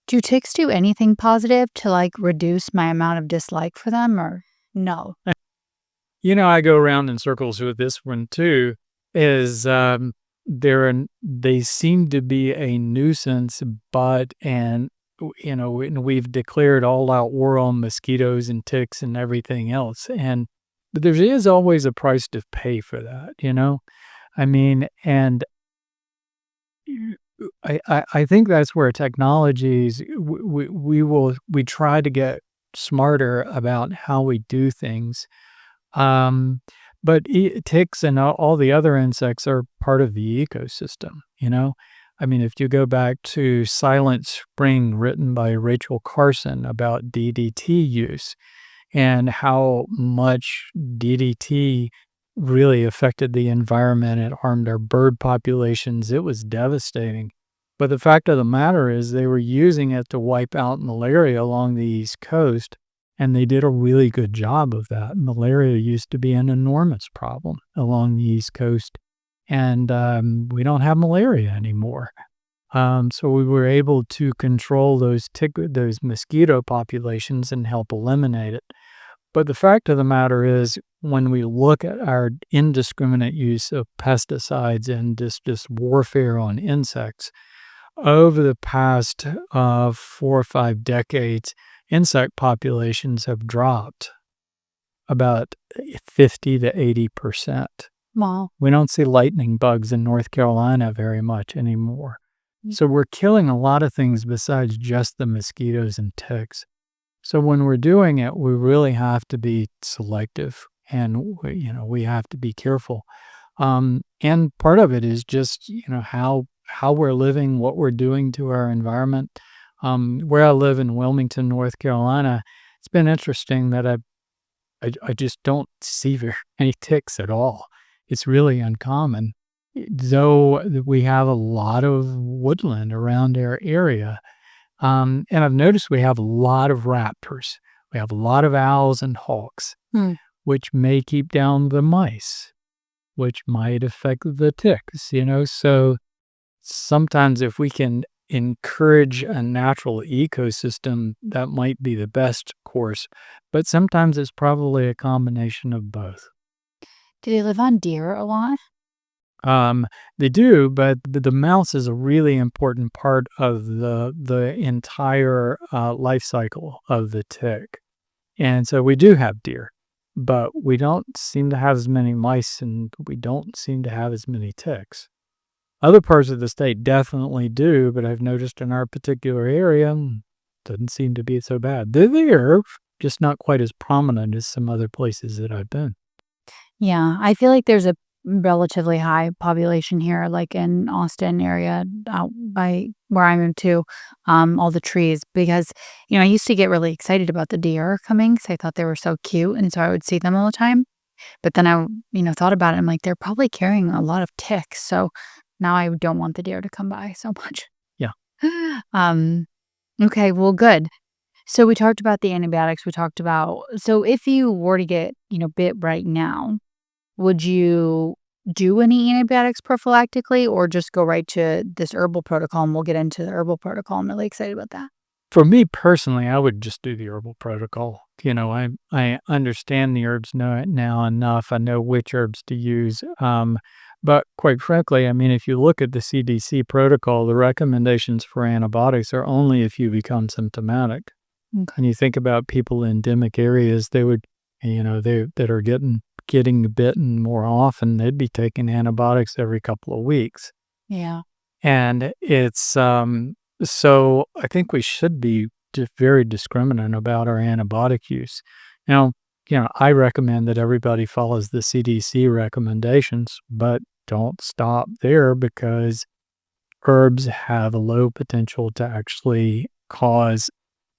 Do ticks do anything positive to like reduce my amount of dislike for them or no? I go around in circles with this one too, is they seem to be a nuisance, but, and we've declared all out war on mosquitoes and ticks and everything else. But there is always a price to pay for that. I mean, and I think that's where technologies, we try to get smarter about how we do things. Um, but ticks and all the other insects are part of the ecosystem. I mean, if you go back to Silent Spring, written by Rachel Carson about DDT use and how much DDT really affected the environment, it harmed our bird populations, it was devastating. But the fact of the matter is they were using it to wipe out malaria along the East Coast, and they did a really good job of that. Malaria used to be an enormous problem along the East Coast, and we don't have malaria anymore. So we were able to control those mosquito populations and help eliminate it. But the fact of the matter is, when we look at our indiscriminate use of pesticides and this warfare on insects, over the past 4 or 5 decades, insect populations have dropped about 50 to 80%. Wow. We don't see lightning bugs in North Carolina very much anymore. So we're killing a lot of things besides just the mosquitoes and ticks. So when we're doing it, we really have to be selective and we have to be careful. And part of it is just, how we're living, what we're doing to our environment. Where I live in Wilmington, North Carolina, it's been interesting that I just don't see very many ticks at all. It's really uncommon, though we have a lot of woodland around our area. And I've noticed we have a lot of raptors. We have a lot of owls and hawks, Hmm. which may keep down the mice, which might affect the ticks, So sometimes if we can encourage a natural ecosystem, that might be the best course. But sometimes it's probably a combination of both. Do they live on deer a lot? They do, but the mouse is a really important part of the entire life cycle of the tick. And so we do have deer, but we don't seem to have as many mice and we don't seem to have as many ticks. Other parts of the state definitely do, but I've noticed in our particular area, doesn't seem to be so bad. They're there, just not quite as prominent as some other places that I've been. Yeah, I feel like there's a relatively high population here, like in Austin area, out by where I moved to, all the trees because, I used to get really excited about the deer coming because I thought they were so cute, and so I would see them all the time. But then I thought about it. I'm like, they're probably carrying a lot of ticks. So now I don't want the deer to come by so much. Yeah. um, okay, well, good. So we talked about the antibiotics. So if you were to get bit right now, would you do any antibiotics prophylactically or just go right to this herbal protocol? And we'll get into the herbal protocol. I'm really excited about that. For me personally, I would just do the herbal protocol. I understand the herbs now enough. I know which herbs to use. But quite frankly, I mean, if you look at the CDC protocol, the recommendations for antibiotics are only if you become symptomatic. Okay. And you think about people in endemic areas, they would, they that are getting bitten more often, they'd be taking antibiotics every couple of weeks. Yeah. And so I think we should be just very discriminant about our antibiotic use. Now, I recommend that everybody follows the CDC recommendations, but don't stop there because herbs have a low potential to actually cause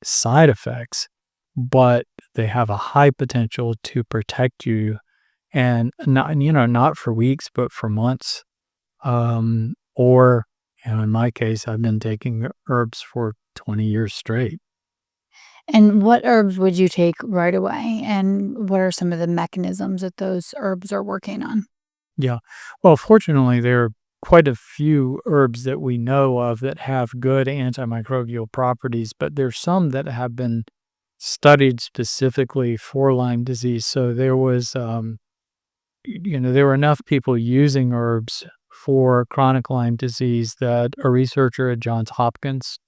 side effects, but they have a high potential to protect you and not for weeks, but for months. Or, in my case, I've been taking herbs for 20 years straight. And what herbs would you take right away? And what are some of the mechanisms that those herbs are working on? Yeah. Well, fortunately, there are quite a few herbs that we know of that have good antimicrobial properties, but there's some that have been studied specifically for Lyme disease. So there were enough people using herbs for chronic Lyme disease that a researcher at Johns Hopkins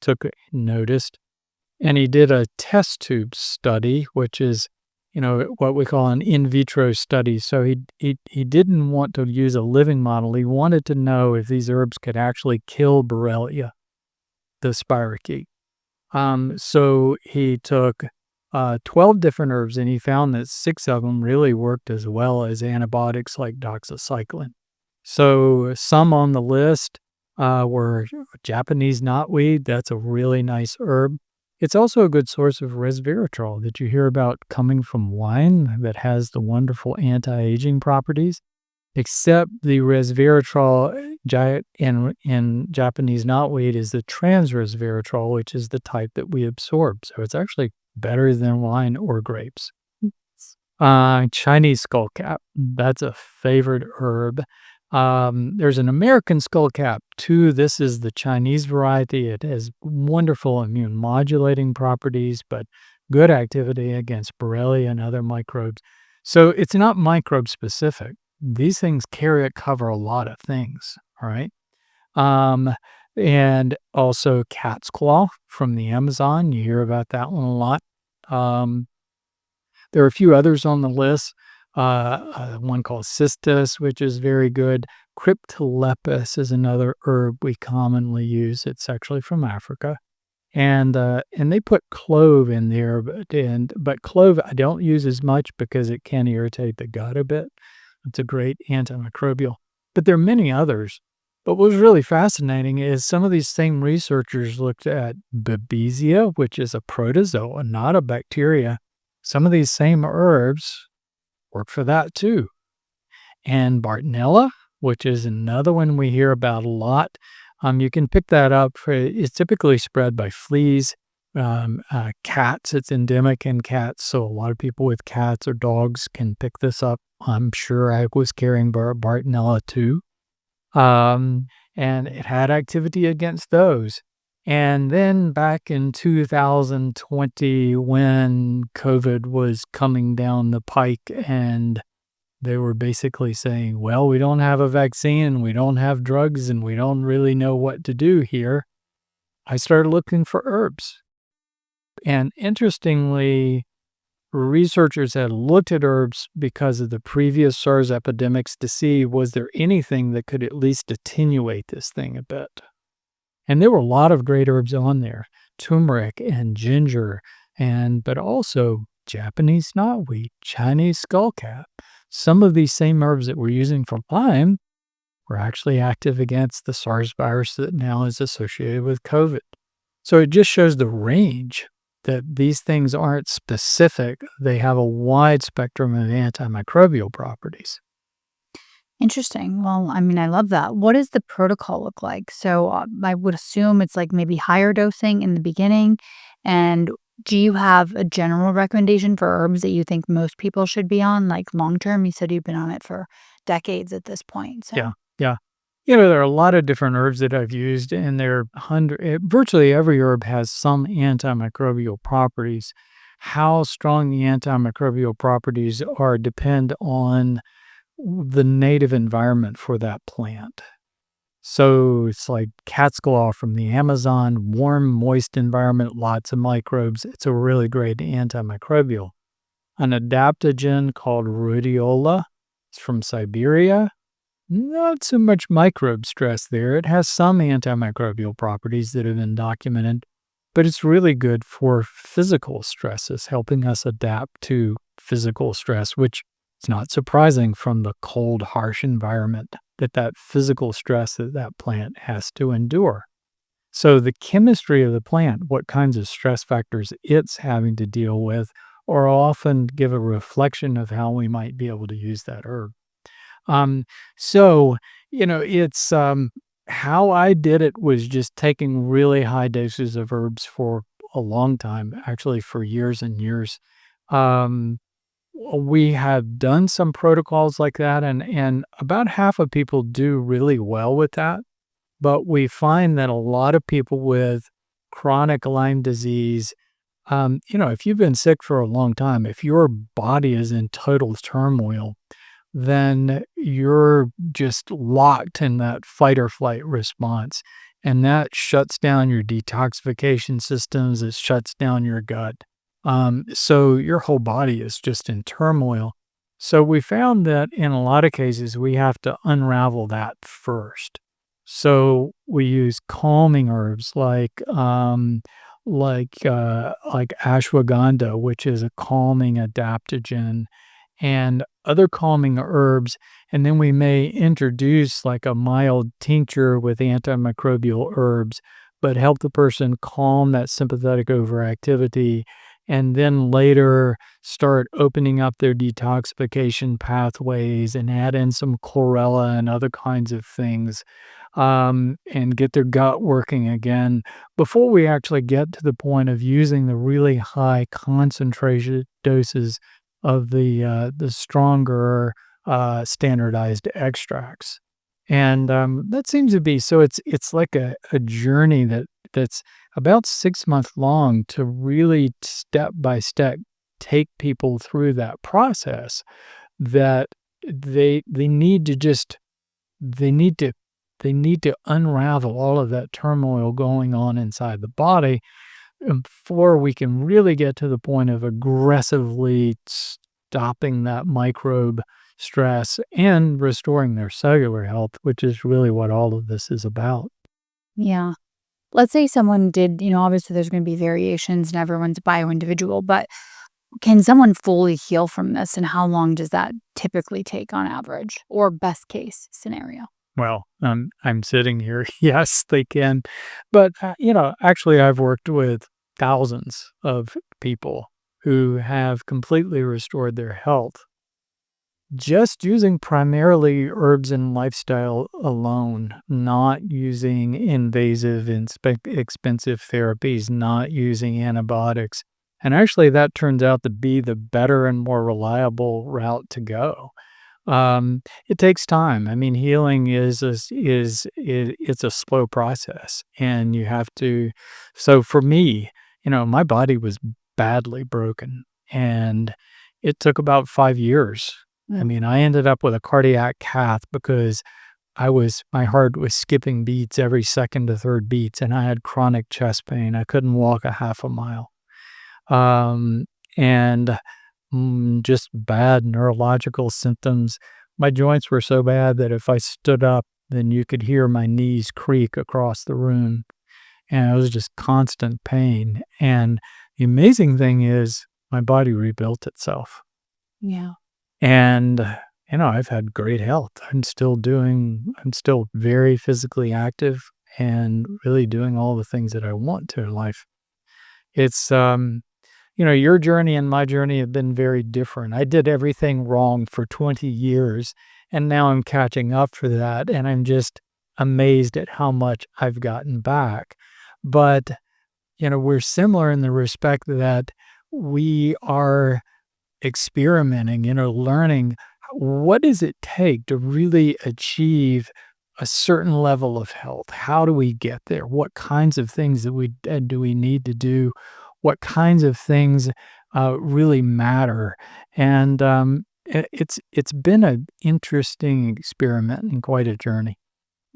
noticed, and he did a test tube study, which is, what we call an in vitro study. So he didn't want to use a living model. He wanted to know if these herbs could actually kill Borrelia, the spirochete. So he took 12 different herbs, and he found that 6 of them really worked as well as antibiotics like doxycycline. So some on the list were Japanese knotweed. That's a really nice herb. It's also a good source of resveratrol that you hear about coming from wine that has the wonderful anti-aging properties. Except the resveratrol in Japanese knotweed is the trans resveratrol, which is the type that we absorb. So it's actually better than wine or grapes. Chinese skullcap, that's a favorite herb. There's an American skullcap too. This is the Chinese variety. It has wonderful immune modulating properties, but good activity against Borrelia and other microbes. So it's not microbe specific. These things cover a lot of things, all right? And also cat's claw from the Amazon. You hear about that one a lot. There are a few others on the list. One called cistus, which is very good. Cryptolepis is another herb we commonly use. It's actually from Africa. And they put clove in there, but clove I don't use as much because it can irritate the gut a bit. It's a great antimicrobial, but there are many others. But what was really fascinating is some of these same researchers looked at Babesia, which is a protozoa, not a bacteria. Some of these same herbs work for that too. And Bartonella, which is another one we hear about a lot. You can pick that up. It's typically spread by fleas, cats. It's endemic in cats, so a lot of people with cats or dogs can pick this up. I'm sure I was carrying Bartonella too, and it had activity against those. And then back in 2020, when COVID was coming down the pike and they were basically saying, well, we don't have a vaccine and we don't have drugs and we don't really know what to do here, I started looking for herbs. And interestingly, researchers had looked at herbs because of the previous SARS epidemics to see was there anything that could at least attenuate this thing a bit. And there were a lot of great herbs on there, turmeric and ginger, but also Japanese knotweed, Chinese skullcap. Some of these same herbs that we're using for Lyme were actually active against the SARS virus that now is associated with COVID. So it just shows the range that these things aren't specific. They have a wide spectrum of antimicrobial properties. Interesting. Well, I mean, I love that. What does the protocol look like? So I would assume it's like maybe higher dosing in the beginning. And do you have a general recommendation for herbs that you think most people should be on, like long term? You said you've been on it for decades at this point. Yeah, So, yeah. There are a lot of different herbs that I've used, and virtually every herb has some antimicrobial properties. How strong the antimicrobial properties are depend on the native environment for that plant. So it's like cat's claw from the Amazon, warm, moist environment, lots of microbes. It's a really great antimicrobial. An adaptogen called rhodiola, it's from Siberia. Not so much microbe stress there. It has some antimicrobial properties that have been documented, but it's really good for physical stresses, helping us adapt to physical stress, which is not surprising from the cold, harsh environment that physical stress that plant has to endure. So the chemistry of the plant, what kinds of stress factors it's having to deal with, or often give a reflection of how we might be able to use that herb. Um, so, it's how I did it was just taking really high doses of herbs for a long time, actually for years and years. Um, we have done some protocols like that, and about half of people do really well with that. But we find that a lot of people with chronic Lyme disease, if you've been sick for a long time, if your body is in total turmoil, then you're just locked in that fight or flight response. And that shuts down your detoxification systems, it shuts down your gut. So your whole body is just in turmoil. So we found that in a lot of cases, we have to unravel that first. So we use calming herbs like ashwagandha, which is a calming adaptogen, and other calming herbs, and then we may introduce like a mild tincture with antimicrobial herbs, but help the person calm that sympathetic overactivity, and then later start opening up their detoxification pathways and add in some chlorella and other kinds of things, and get their gut working again before we actually get to the point of using the really high concentration doses of the stronger, standardized extracts. And, that seems to be so it's like a journey that's about 6 months long to really step by step take people through that process that they need to just they need to they need to unravel all of that turmoil going on inside the body before we can really get to the point of aggressively stopping that microbe stress and restoring their cellular health, which is really what all of this is about. yeah. Let's say someone did, obviously there's going to be variations and everyone's bio individual, but can someone fully heal from this? And how long does that typically take on average or best case scenario? Well, I'm sitting here. Yes, they can. But, actually, I've worked with thousands of people who have completely restored their health just using primarily herbs and lifestyle alone, not using invasive and expensive therapies, not using antibiotics. And actually, that turns out to be the better and more reliable route to go. It takes time. I mean, healing it's a slow process, and you have to. So for me, my body was badly broken, and it took about 5 years. I Mm. mean, I ended up with a cardiac cath because my heart was skipping beats every second to third beats, and I had chronic chest pain. I couldn't walk a half a mile. Um, and just bad neurological symptoms. My joints were so bad that if I stood up, then you could hear my knees creak across the room. And it was just constant pain. And the amazing thing is, my body rebuilt itself. Yeah. And, I've had great health. I'm still very physically active and really doing all the things that I want to in life. It's, your journey and my journey have been very different. I did everything wrong for 20 years, and now I'm catching up for that, and I'm just amazed at how much I've gotten back. But, we're similar in the respect that we are experimenting, learning what does it take to really achieve a certain level of health? How do we get there? What kinds of things do we need to do? What kinds of things really matter? And it's been an interesting experiment and quite a journey.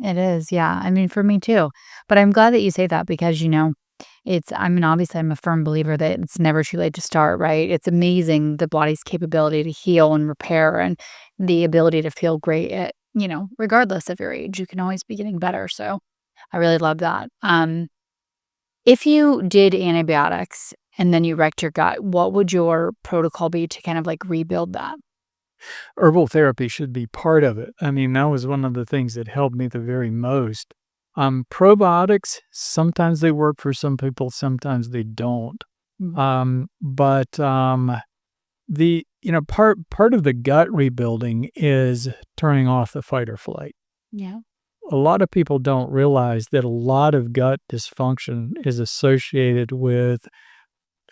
It is, yeah. I mean, for me too. But I'm glad that you say that because, I mean, obviously, I'm a firm believer that it's never too late to start, right? It's amazing the body's capability to heal and repair and the ability to feel great regardless of your age. You can always be getting better. So I really love that. If you did antibiotics and then you wrecked your gut, what would your protocol be to kind of like rebuild that? Herbal therapy should be part of it. I mean, that was one of the things that helped me the very most. Probiotics, sometimes they work for some people, sometimes they don't. Mm. But the part of the gut rebuilding is turning off the fight or flight. Yeah. A lot of people don't realize that a lot of gut dysfunction is associated with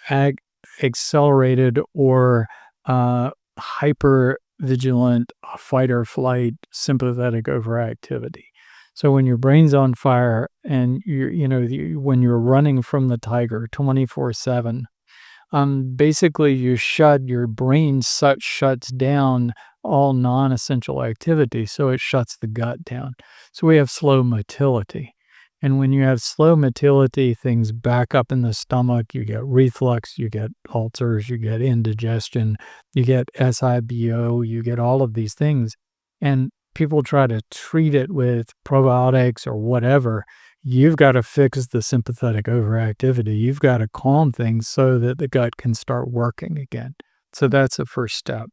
ag- accelerated or hyper vigilant fight or flight sympathetic overactivity. So when your brain's on fire and when you're running from the tiger 24/7, basically your brain shuts down all non-essential activity, so it shuts the gut down. So we have slow motility. And when you have slow motility, things back up in the stomach, you get reflux, you get ulcers, you get indigestion, you get SIBO, you get all of these things. And people try to treat it with probiotics or whatever. You've got to fix the sympathetic overactivity. You've got to calm things so that the gut can start working again. So that's the first step.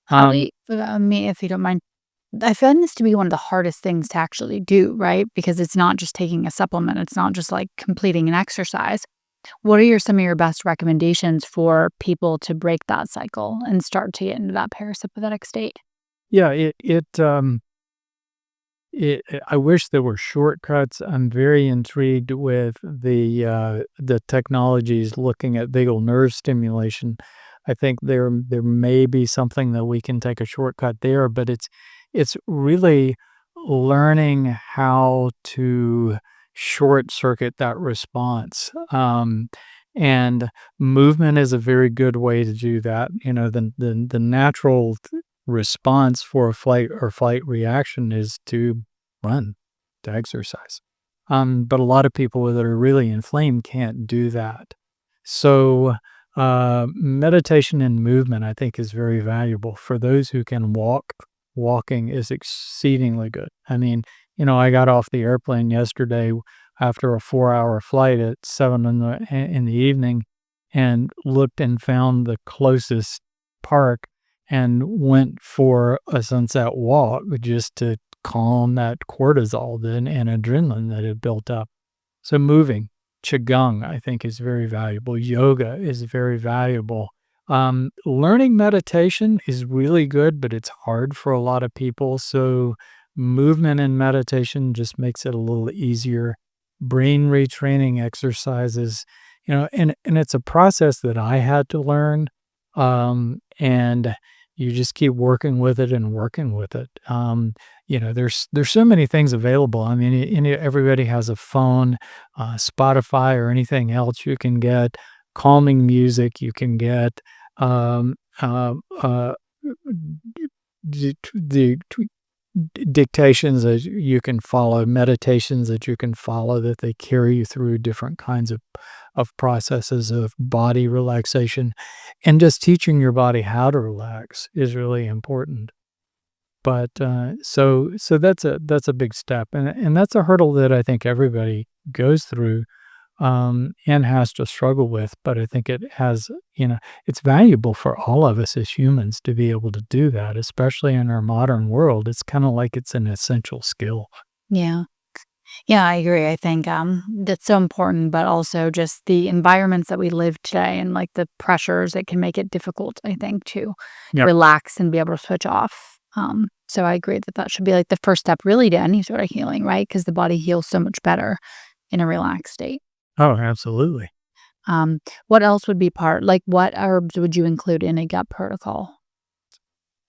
How do Um, you, me, if you don't mind, I find this to be one of the hardest things to actually do, right? Because it's not just taking a supplement. It's not just like completing an exercise. What are some of your best recommendations for people to break that cycle and start to get into that parasympathetic state? yeah, I wish there were shortcuts. I'm very intrigued with the technologies looking at vagal nerve stimulation. I think there may be something that we can take a shortcut there, but it's really learning how to short circuit that response. And movement is a very good way to do that. The natural response for a flight or flight reaction is to run, to exercise. But a lot of people that are really inflamed can't do that. So, meditation and movement, I think, is very valuable for those who can walk. Walking is exceedingly good. I mean, I got off the airplane yesterday after a 4-hour flight at 7 in the evening and looked and found the closest park and went for a sunset walk just to calm that cortisol then and adrenaline that had built up. So moving, qigong, I think is very valuable. Yoga is very valuable. Learning meditation is really good, but it's hard for a lot of people. So movement and meditation just makes it a little easier. Brain retraining exercises, and it's a process that I had to learn. And you just keep working with it and working with it. There's so many things available. I mean, everybody has a phone, Spotify or anything else. You can get calming music. You can get um, uh, uh, d- the dictations that you can follow, meditations that you can follow that they carry you through different kinds of processes of body relaxation, and just teaching your body how to relax is really important. But so that's a big step, and that's a hurdle that I think everybody goes through, and has to struggle with. But I think it's valuable for all of us as humans to be able to do that, especially in our modern world. It's kind of like it's an essential skill. Yeah. Yeah, I agree. I think that's so important, but also just the environments that we live today and like the pressures, it can make it difficult, I think, to Yep. relax and be able to switch off. So I agree that that should be like the first step really to any sort of healing, right? Because the body heals so much better in a relaxed state. Oh, absolutely. Um, what else would be part like, what herbs would you include in a gut protocol?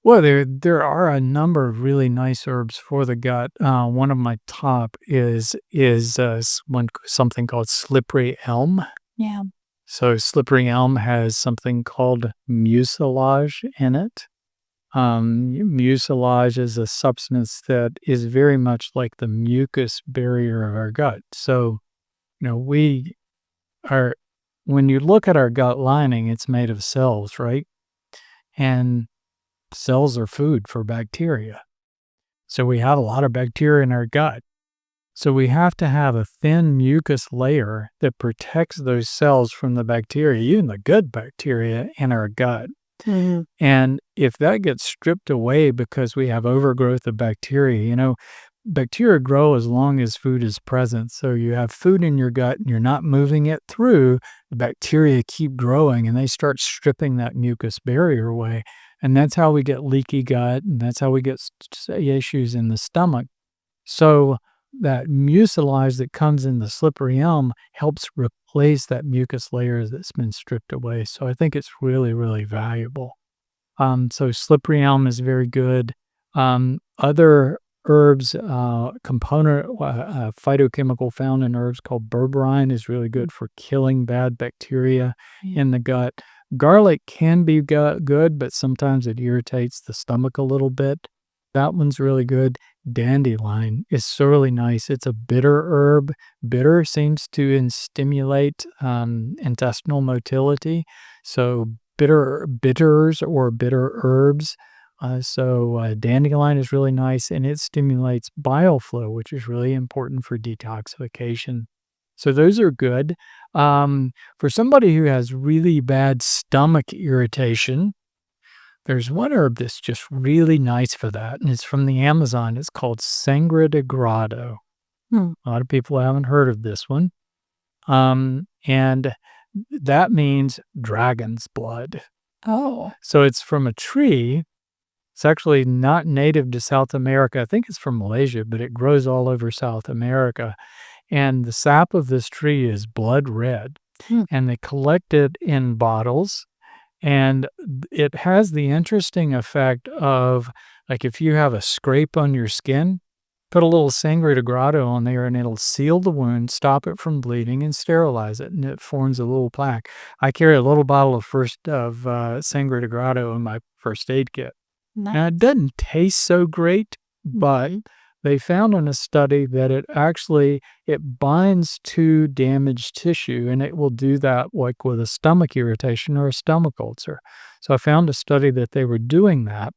Well, there are a number of really nice herbs for the gut. One of my top is something called slippery elm. Yeah. So slippery elm has something called mucilage in it. Mucilage is a substance that is very much like the mucus barrier of our gut. So, we are, when you look at our gut lining, it's made of cells, right? And cells are food for bacteria. So we have a lot of bacteria in our gut. So we have to have a thin mucus layer that protects those cells from the bacteria, even the good bacteria in our gut. Mhm. And if that gets stripped away because we have overgrowth of bacteria, bacteria grow as long as food is present. So you have food in your gut and you're not moving it through, the bacteria keep growing and they start stripping that mucus barrier away. And that's how we get leaky gut and that's how we get issues in the stomach. So that mucilage that comes in the slippery elm helps replace that mucus layer that's been stripped away. So I think it's really, really valuable. So slippery elm is very good. Other herbs, phytochemical found in herbs called berberine is really Mm. good for killing bad bacteria Yeah. in the gut. Garlic can be good, but sometimes it irritates the stomach a little bit. That one's really good. Dandelion is really nice. It's a bitter herb. Bitter seems to stimulate intestinal motility. So bitters or bitter herbs. Dandelion is really nice and it stimulates bile flow, which is really important for detoxification. So those are good. For somebody who has really bad stomach irritation, there's one herb that's just really nice for that, and it's from the Amazon. It's called Sangre de Grado. Hmm. A lot of people haven't heard of this one. And that means dragon's blood. Oh. So it's from a tree. It's actually not native to South America. I think it's from Malaysia, but it grows all over South America. And the sap of this tree is blood red. Hmm. And they collect it in bottles. And it has the interesting effect of, like, if you have a scrape on your skin, put a little Sangre de Grado on there and it'll seal the wound, stop it from bleeding, and sterilize it. And it forms a little plaque. I carry a little bottle of Sangre de Grado in my first aid kit. Now, it Nice. doesn't taste so great, but Mhm. they found in a study that it binds to damaged tissue, and it will do that like with a stomach irritation or a stomach ulcer. So I found a study that they were doing that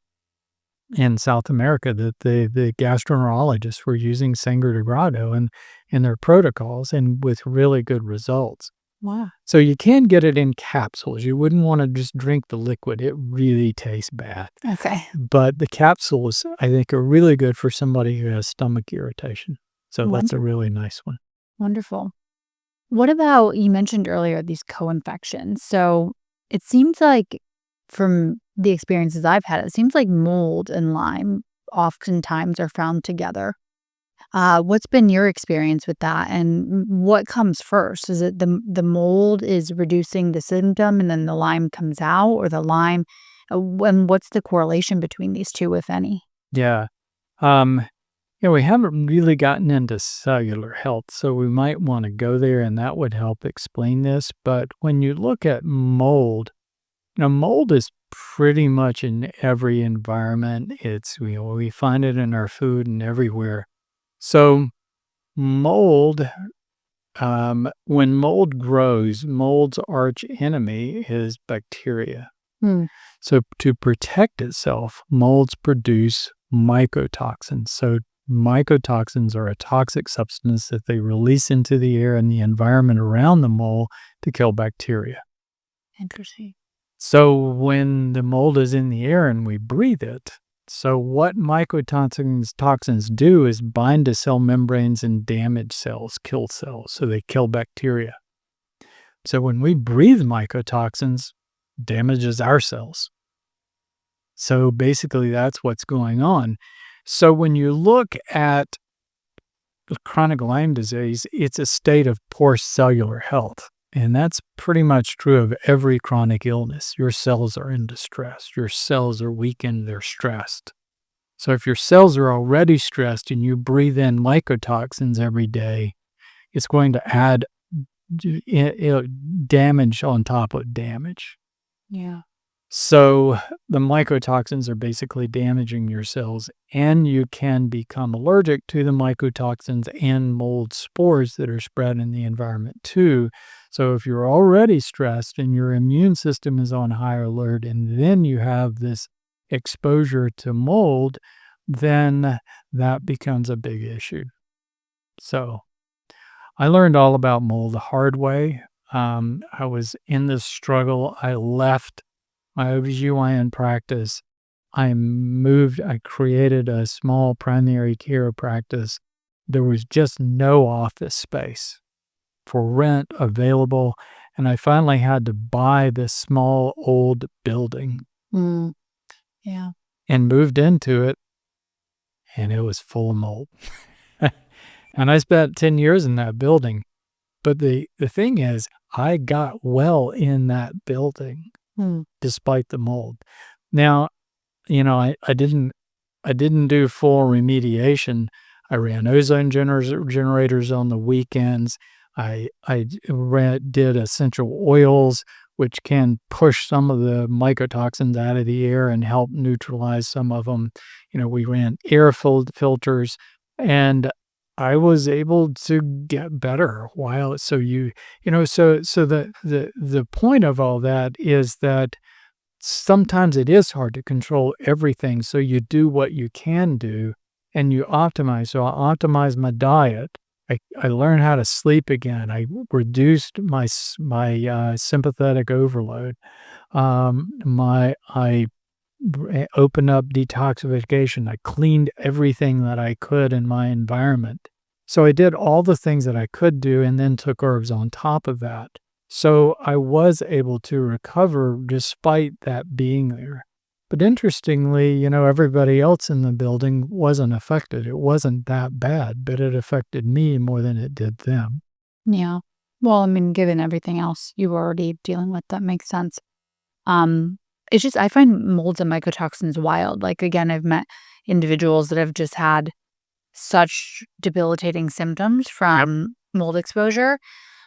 in South America, that the gastroenterologists were using Sangre de Grado in their protocols and with really good results. Wow. So you can get it in capsules. You wouldn't wanna just drink the liquid, it really tastes bad. Okay. But the capsules, I think, are really good for somebody who has stomach irritation. So that's a Wonderful. really nice one. Wonderful. What about you mentioned earlier these co-infections. So it seems like from the experiences I've had, it seems like mold and Lyme oftentimes are found together. What's been your experience with that, and what comes first? Is it the mold is reducing the symptom, and then the Lyme comes out, or the Lyme? And what's the correlation between these two, if any? Yeah. Um, we haven't really gotten into cellular health, so we might wanna go there, and that would help explain this. But when you look at mold, mold is pretty much in every environment. We find it in our food and everywhere. So mold, when mold grows, mold's arch enemy is bacteria. Hmm. So to protect itself, molds produce mycotoxins. So mycotoxins are a toxic substance that they release into the air and the environment around the mold to kill bacteria. Interesting. So when the mold is in the air and we breathe it, So what mycotoxins do is bind to cell membranes and damage cells, kill cells. So they kill bacteria. So when we breathe mycotoxins, damages our cells. So basically that's what's going on. So when you look at chronic Lyme disease, it's a state of poor cellular health. And that's pretty much true of every chronic illness. Your cells are in distress. Your cells are weakened. They're stressed. So if your cells are already stressed and you breathe in mycotoxins every day, it's going to add damage on top of damage. Yeah. So the mycotoxins are basically damaging your cells, and you can become allergic to the mycotoxins and mold spores that are spread in the environment too. So if you're already stressed and your immune system is on high alert, and then you have this exposure to mold, then that becomes a big issue. So I learned all about mold the hard way. I was in this struggle. I left my OBGYN practice. I created a small primary care practice. There was just no office space for rent available. And I finally had to buy this small old building Mm. Yeah. and moved into it, and it was full of mold. And I spent 10 years in that building. But the thing is, I got well in that building Mm. despite the mold. Now, I didn't do full remediation. I ran ozone generators on the weekends. Did essential oils, which can push some of the mycotoxins out of the air and help neutralize some of them. We ran air filters, and I was able to get better while. So the point of all that is that sometimes it is hard to control everything. So you do what you can do and you optimize. So I optimized my diet. I learned how to sleep again. I reduced my sympathetic overload. I opened up detoxification. I cleaned everything that I could in my environment. So I did all the things that I could do and then took herbs on top of that. So I was able to recover despite that being there. But interestingly, everybody else in the building wasn't affected. It wasn't that bad, but it affected me more than it did them. Yeah. Well, I mean, given everything else you were already dealing with, that makes sense. It's just I find molds and mycotoxins wild. Like, again, I've met individuals that have just had such debilitating symptoms Yep. from mold exposure.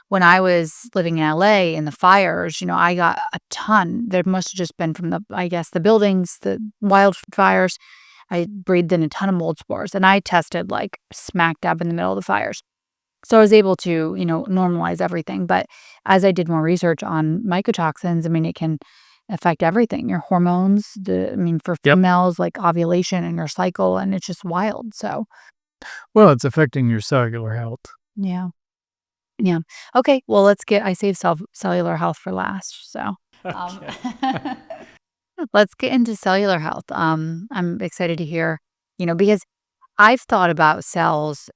When I was living in LA in the fires, I got a ton. There must have just been from the buildings, the wildfires. I breathed in a ton of mold spores, and I tested like smack dab in the middle of the fires. So I was able to, normalize everything. But as I did more research on mycotoxins, I mean, it can affect everything, your hormones, for Yep. females, like ovulation and your cycle, and it's just wild. So, Well, it's affecting your cellular health. yeah. Yeah. Okay. Well, I saved cellular health for last. So, Okay. let's get into cellular health. I'm excited to hear, because I've thought about cells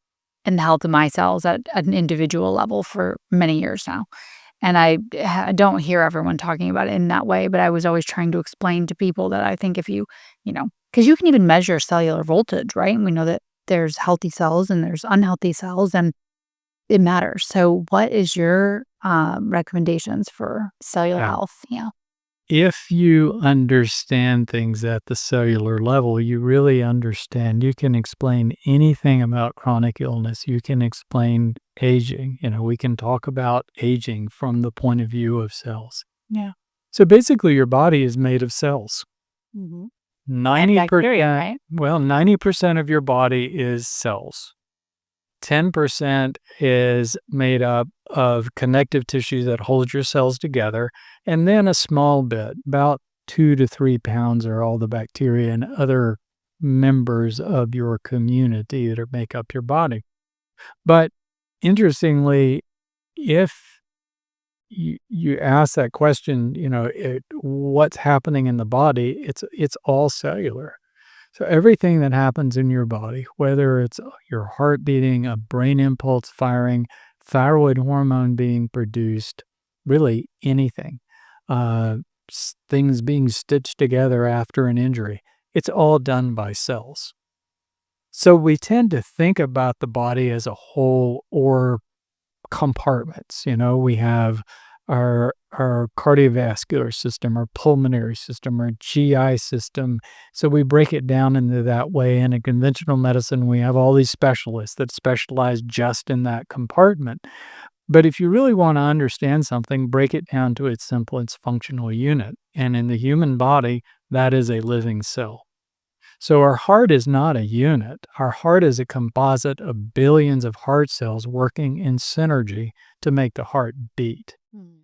and the health of my cells at an individual level for many years now. And I don't hear everyone talking about it in that way, but I was always trying to explain to people that I think if because you can even measure cellular voltage, right? And we know that there's healthy cells and there's unhealthy cells, and it matters. So what is your recommendations for cellular Yeah. health? Yeah. If you understand things at the cellular level, you really understand. You can explain anything about chronic illness. You can explain aging. We can talk about aging from the point of view of cells. Yeah. So basically, your body is made of cells. Mm-hmm. 90%, bacteria, right? well, 90% of your body is cells. 10% is made up of connective tissue that holds your cells together, and then a small bit, about 2 to 3 pounds, are all the bacteria and other members of your community that make up your body. But interestingly, if you ask that question, what's happening in the body, it's all cellular. So everything that happens in your body, whether it's your heart beating, a brain impulse firing, thyroid hormone being produced, really anything, uh, things being stitched together after an injury, it's all done by cells. So we tend to think about the body as a whole or compartments. We have our cardiovascular system, our pulmonary system, our GI system. So we break it down into that way. And in conventional medicine, we have all these specialists that specialize just in that compartment. But if you really want to understand something, break it down to its simplest functional unit. And in the human body, that is a living cell. So our heart is not a unit. Our heart is a composite of billions of heart cells working in synergy to make the heart beat. Mm.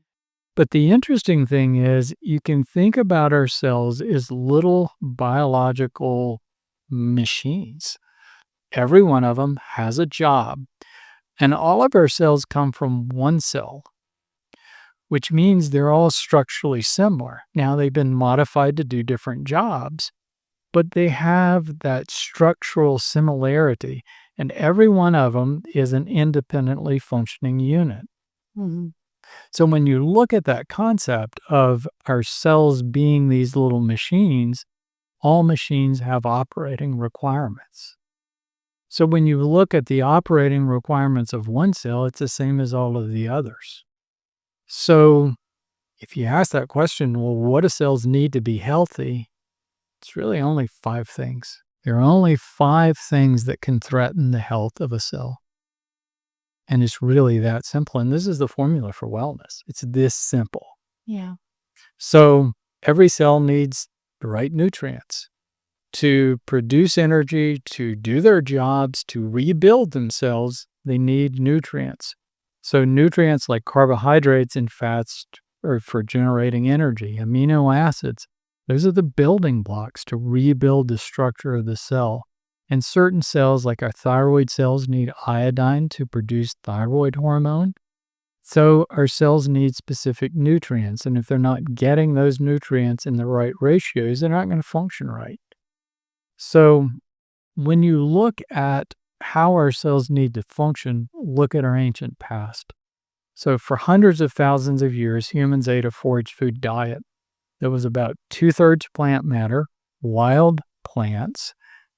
But the interesting thing is you can think about our cells as little biological machines. Every one of them has a job. And all of our cells come from one cell, which means they're all structurally similar. Now they've been modified to do different jobs, but they have that structural similarity, and every one of them is an independently functioning unit. Mhm. So when you look at that concept of our cells being these little machines, all machines have operating requirements. So when you look at the operating requirements of one cell, it's the same as all of the others. So if you ask that question, well, what do cells need to be healthy? It's really only 5 things. There are only 5 things that can threaten the health of a cell. And it's really that simple. And this is the formula for wellness. It's this simple. Yeah. So every cell needs the right nutrients to produce energy, to do their jobs, to rebuild themselves. They need nutrients. So nutrients like carbohydrates and fats are for generating energy, amino acids. Those are the building blocks to rebuild the structure of the cell. And certain cells, like our thyroid cells, need iodine to produce thyroid hormone. So our cells need specific nutrients. And if they're not getting those nutrients in the right ratios, they're not going to function right. So when you look at how our cells need to function, look at our ancient past. So for hundreds of thousands of years, humans ate a forage food diet that was about 2/3 plant matter, wild plants,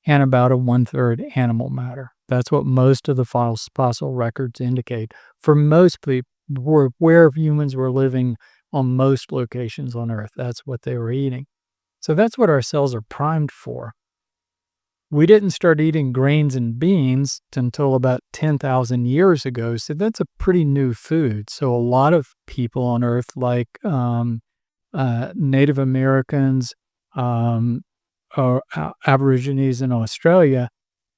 and about a 1/3 animal matter. That's what most of the fossil records indicate. For most people, where humans were living on most locations on Earth, that's what they were eating. So that's what our cells are primed for. We didn't start eating grains and beans until about 10,000 years ago, so that's a pretty new food. So a lot of people on Earth, like Native Americans, or Aborigines in Australia,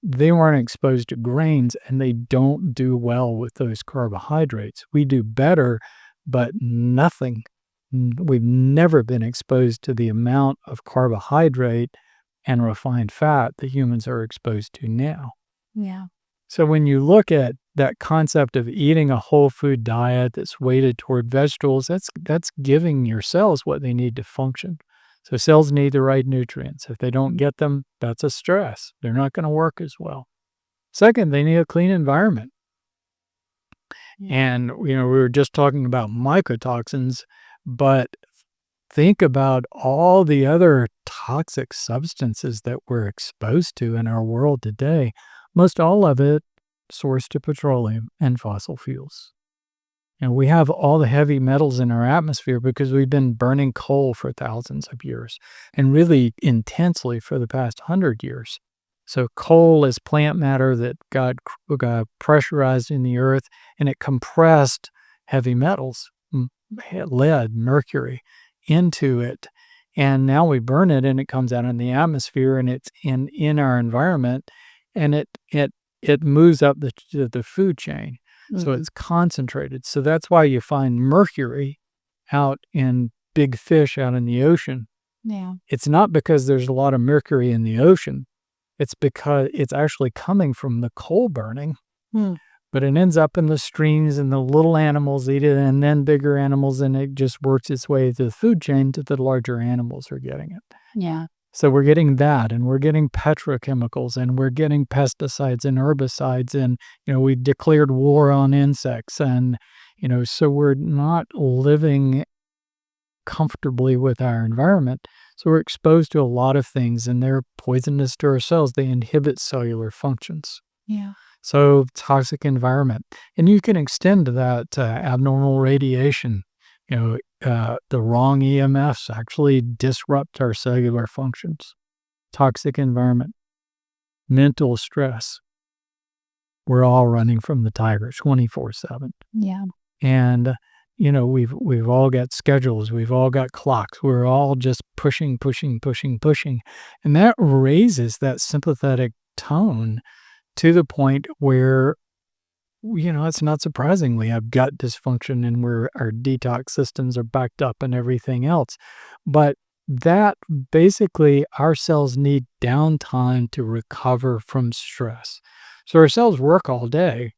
they weren't exposed to grains and they don't do well with those carbohydrates. We do better, but nothing. We've never been exposed to the amount of carbohydrate and refined fat that humans are exposed to now. Yeah. So when you look at that concept of eating a whole food diet that's weighted toward vegetables, that's giving your cells what they need to function. So cells need the right nutrients. If they don't get them, that's a stress. They're not going to work as well. Second, they need a clean environment. Yeah. And we were just talking about mycotoxins, but think about all the other toxic substances that we're exposed to in our world today. Most all of it sourced to petroleum and fossil fuels. And we have all the heavy metals in our atmosphere because we've been burning coal for thousands of years and really intensely for the past 100 years. So coal is plant matter that got pressurized in the earth and it compressed heavy metals, lead, mercury, into it. And now we burn it and it comes out in the atmosphere and it's in our environment and it moves up the food chain. So it's concentrated. So that's why you find mercury out in big fish out in the ocean. Yeah. It's not because there's a lot of mercury in the ocean. It's because it's actually coming from the coal burning. But it ends up in the streams and the little animals eat it and then bigger animals, and it just works its way through the food chain to the larger animals are getting it. Yeah. So we're getting that, and we're getting petrochemicals, and we're getting pesticides and herbicides, and, we declared war on insects, and, so we're not living comfortably with our environment. So we're exposed to a lot of things, and they're poisonous to our cells. They inhibit cellular functions. Yeah. So toxic environment, and you can extend that to abnormal radiation. The wrong EMFs actually disrupt our cellular functions. Toxic environment, mental stress. We're all running from the tiger 24/7. Yeah. And we've all got schedules, we've all got clocks. We're all just pushing, pushing, pushing, pushing. And that raises that sympathetic tone to the point where it's not surprising we have gut dysfunction and where our detox systems are backed up and everything else. But that basically, our cells need downtime to recover from stress. So our cells work all day,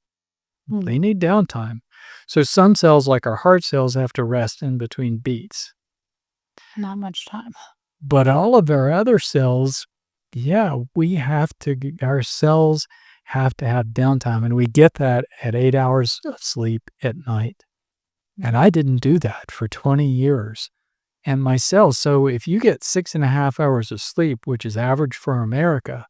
Mm. they need downtime. So some cells, like our heart cells, have to rest in between beats. Not much time. But all of our other cells, yeah, our cells have to have downtime, and we get that at 8 hours of sleep at night. And I didn't do that for 20 years. And my cells, so if you get 6.5 hours of sleep, which is average for America,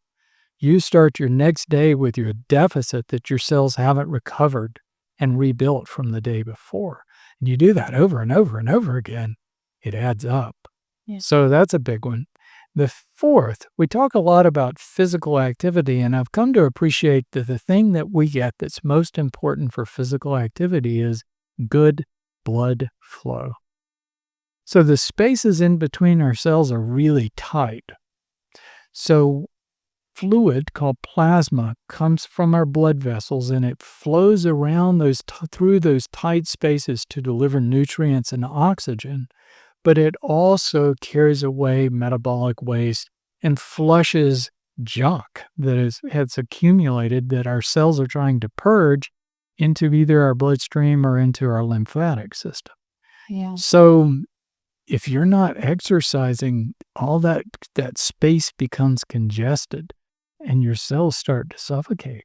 you start your next day with your deficit that your cells haven't recovered and rebuilt from the day before. And you do that over and over and over again, it adds up. Yeah. So that's a big one. The fourth, we talk a lot about physical activity, and I've come to appreciate that the thing that we get that's most important for physical activity is good blood flow. So the spaces in between our cells are really tight. So fluid called plasma comes from our blood vessels, and it flows around through those tight spaces to deliver nutrients and oxygen. But it also carries away metabolic waste and flushes junk that has accumulated that our cells are trying to purge into either our bloodstream or into our lymphatic system. Yeah. So if you're not exercising, all that space becomes congested and your cells start to suffocate.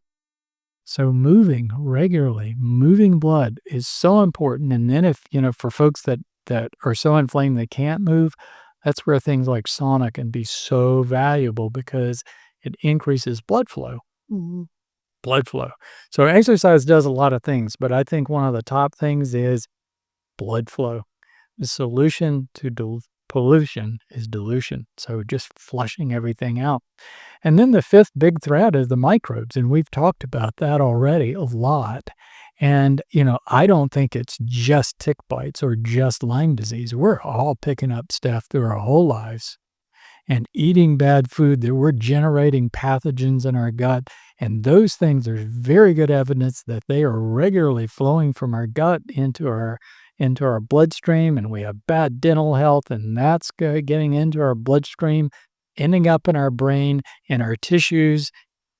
So moving regularly, moving blood is so important. And then if, for folks that are so inflamed they can't move, that's where things like sauna can be so valuable because it increases blood flow. Mhm. Blood flow. So exercise does a lot of things, but I think one of the top things is blood flow. The solution to pollution is dilution. So just flushing everything out. And then the fifth big threat is the microbes. And we've talked about that already a lot. And, I don't think it's just tick bites or just Lyme disease. We're all picking up stuff through our whole lives and eating bad food that we're generating pathogens in our gut. And those things are very good evidence that they are regularly flowing from our gut into our bloodstream, and we have bad dental health, and that's getting into our bloodstream, ending up in our brain, in our tissues,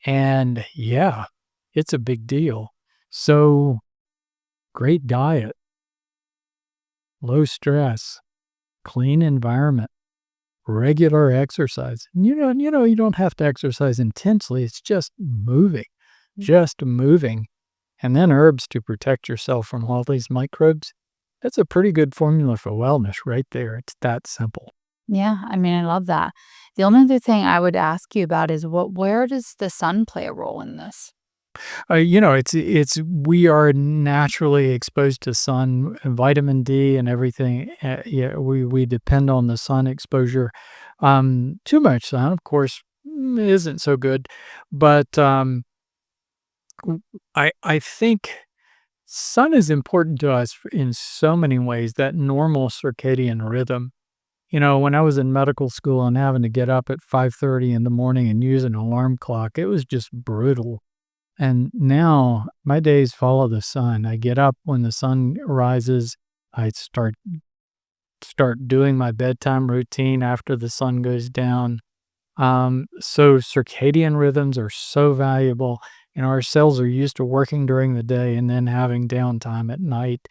and yeah, it's a big deal. So, great diet, low stress, clean environment, regular exercise. You don't have to exercise intensely. It's just moving, and then herbs to protect yourself from all these microbes. That's a pretty good formula for wellness right there. It's that simple. Yeah, I mean, I love that. The only other thing I would ask you about is where does the sun play a role in this? We are naturally exposed to sun, vitamin D, and everything. Yeah, we depend on the sun exposure. Too much sun, of course, isn't so good, but I think sun is important to us in so many ways. That normal circadian rhythm. When I was in medical school and having to get up at 5:30 in the morning and use an alarm clock, it was just brutal. And now my days follow the sun. I get up when the sun rises. I start doing my bedtime routine after the sun goes down. So circadian rhythms are so valuable. Our cells are used to working during the day and then having downtime at night.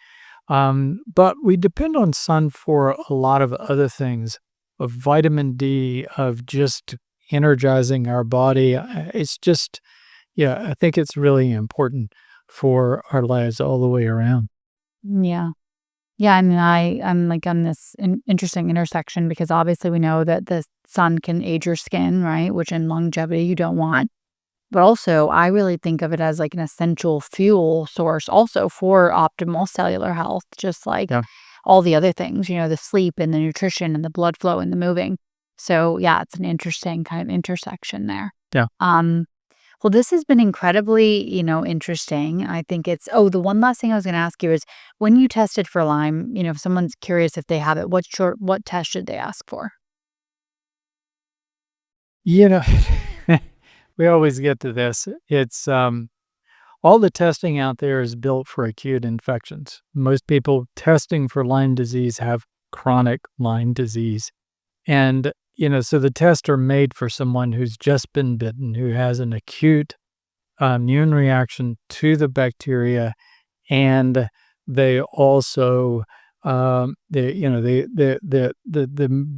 But we depend on sun for a lot of other things. of vitamin D, of just energizing our body. It's just, yeah, I think it's really important for our lives all the way around. Yeah. Yeah, I mean, I'm, like, on this interesting intersection because obviously we know that the sun can age your skin, right, which in longevity you don't want. But also, I really think of it as, like, an essential fuel source also for optimal cellular health, just like Yeah, all the other things, the sleep and the nutrition and the blood flow and the moving. So, yeah, it's an interesting kind of intersection there. yeah. Um, well, this has been incredibly, interesting. I think the one last thing I was going to ask you is when you tested for Lyme, if someone's curious if they have it, what test should they ask for? You know, we always get to this. It's all the testing out there is built for acute infections. Most people testing for Lyme disease have chronic Lyme disease. And, so the tests are made for someone who's just been bitten, who has an acute immune reaction to the bacteria, and they also, the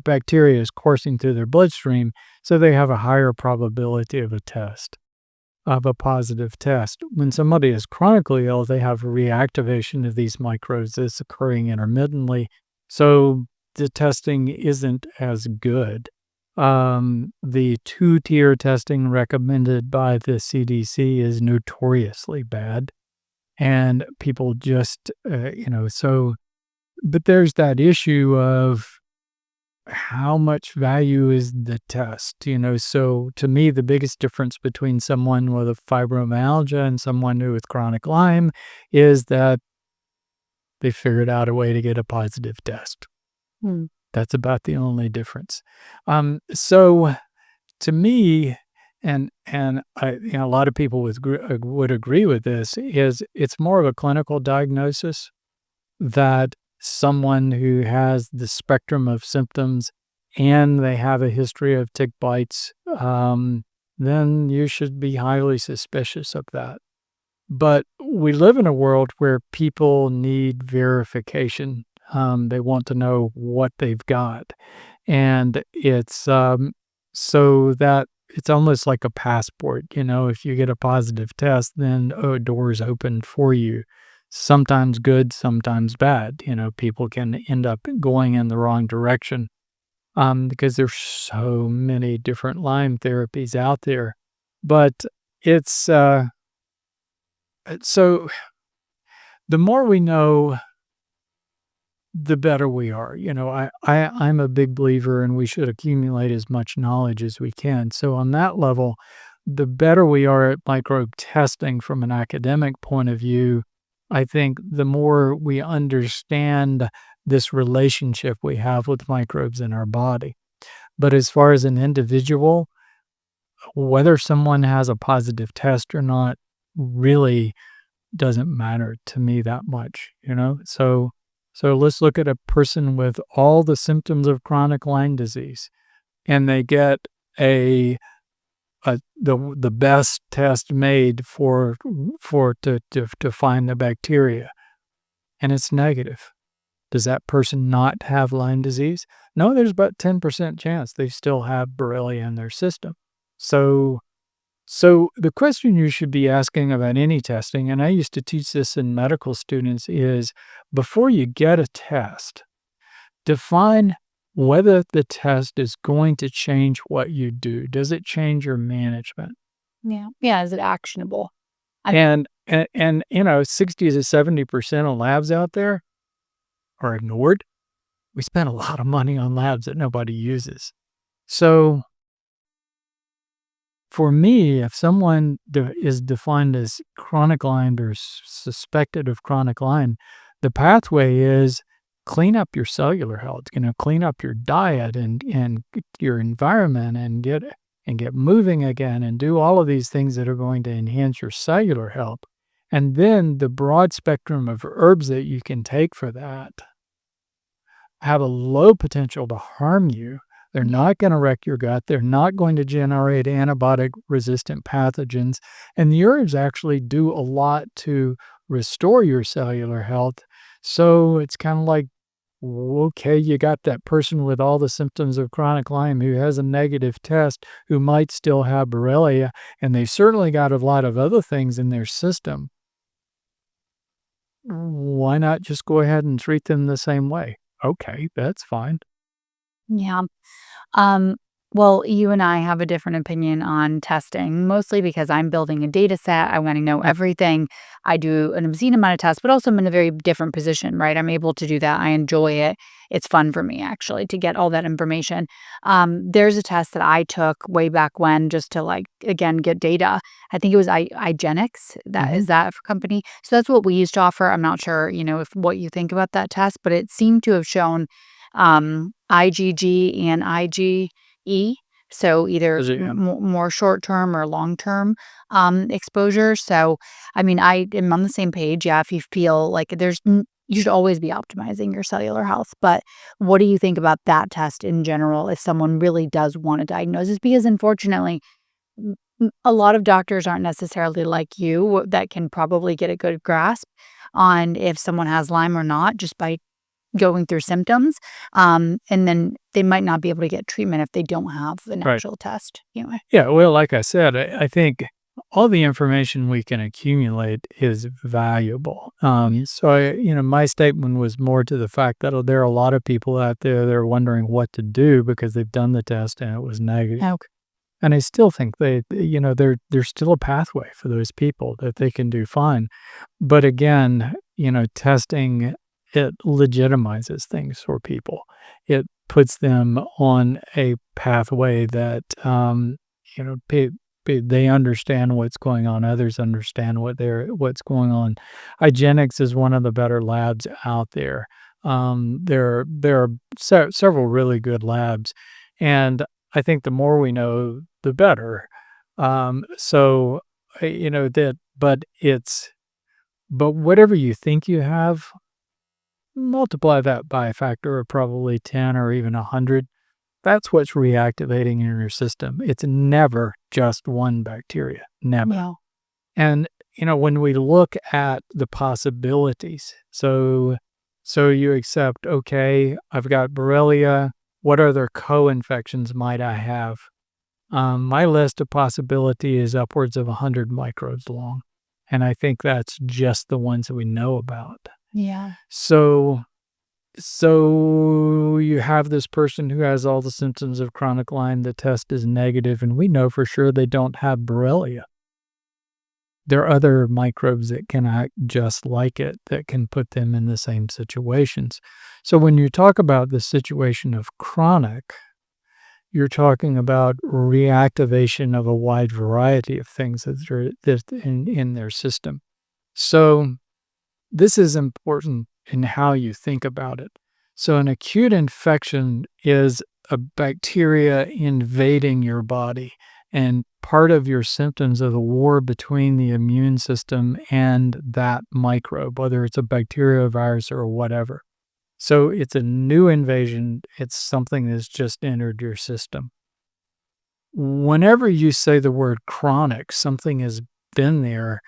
bacteria is coursing through their bloodstream, so they have a higher probability of a positive test. When somebody is chronically ill, they have a reactivation of these microbes that's occurring intermittently. So the testing isn't as good. The two-tier testing recommended by the CDC is notoriously bad. And people just, but there's that issue of how much value is the test, So to me, the biggest difference between someone with a fibromyalgia and someone who with chronic Lyme is that they figured out a way to get a positive test. Hmm. That's about the only difference. So to me, and a lot of people would agree with this, is it's more of a clinical diagnosis that someone who has the spectrum of symptoms and they have a history of tick bites, then you should be highly suspicious of that. But we live in a world where people need verification. They want to know what they've got. And it's so that it's almost like a passport. If you get a positive test, then doors open for you. Sometimes good, sometimes bad. People can end up going in the wrong direction because there's so many different Lyme therapies out there. But it's so the more we know, the better we are. I'm a big believer and we should accumulate as much knowledge as we can. So on that level, the better we are at microbe testing from an academic point of view, I think the more we understand this relationship we have with microbes in our body. But as far as an individual, whether someone has a positive test or not really doesn't matter to me that much. So let's look at a person with all the symptoms of chronic Lyme disease, and they get the best test made to find the bacteria, and it's negative. Does that person not have Lyme disease? No, there's about 10% chance they still have Borrelia in their system. So the question you should be asking about any testing, and I used to teach this in medical students, is before you get a test, define whether the test is going to change what you do. Does it change your management? Yeah. Yeah. Is it actionable? I And 60 to 70% of labs out there are ignored. We spend a lot of money on labs that nobody uses. So for me, if someone is defined as chronic Lyme or suspected of chronic Lyme, the pathway is clean up your cellular health, clean up your diet and your environment and get moving again and do all of these things that are going to enhance your cellular health. And then the broad spectrum of herbs that you can take for that have a low potential to harm you. They're not going to wreck your gut. They're not going to generate antibiotic resistant pathogens. And the herbs actually do a lot to restore your cellular health. So it's kind of like Okay, you got that person with all the symptoms of chronic Lyme who has a negative test, who might still have Borrelia, and they've certainly got a lot of other things in their system. Why not just go ahead and treat them the same way? Okay, that's fine. Yeah. Um, well, you and I have a different opinion on testing, mostly because I'm building a data set. I want to know Mm. everything. I do an obscene amount of tests, but also I'm in a very different position, right? I'm able to do that. I enjoy it. It's fun for me actually to get all that information. There's a test that I took way back when just to like again get data. I think it was IGenics. That Mhm. is that company. So that's what we used to offer. I'm not sure, if what you think about that test, but it seemed to have shown IgG and IgE, so either Is it more short term or long term exposure. So, I mean, I am on the same page. Yeah, if you feel like you should always be optimizing your cellular health. But what do you think about that test in general if someone really does want a diagnosis? Because unfortunately, a lot of doctors aren't necessarily like you that can probably get a good grasp on if someone has Lyme or not just by going through symptoms, and then they might not be able to get treatment if they don't have an right. actual test, anyway. Yeah, well, like I said, I think all the information we can accumulate is valuable. So my statement was more to the fact that there are a lot of people out there that are wondering what to do because they've done the test and it was negative. Okay. And I still think there's still a pathway for those people that they can do fine. But again, testing, it legitimizes things for people. It puts them on a pathway that, they understand what's going on. Others understand what's going on. Igenics is one of the better labs out there. There are several really good labs, and I think the more we know, the better. So, that, but whatever you think you have, multiply that by a factor of probably 10 or even 100. That's what's reactivating in your system. It's never just one bacteria, never. Yeah. And, when we look at the possibilities, so you accept, okay, I've got Borrelia. What other co-infections might I have? My list of possibility is upwards of 100 microbes long. And I think that's just the ones that we know about. Yeah. So so you have this person who has all the symptoms of chronic Lyme, the test is negative, and we know for sure they don't have Borrelia. There are other microbes that can act just like it that can put them in the same situations. So when you talk about the situation of chronic, you're talking about reactivation of a wide variety of things that in their system. So this is important in how you think about it. So, an acute infection is a bacteria invading your body, and part of your symptoms are the war between the immune system and that microbe, whether it's a bacteria, virus, or whatever. So, it's a new invasion, it's something that's just entered your system. Whenever you say the word chronic, something has been there,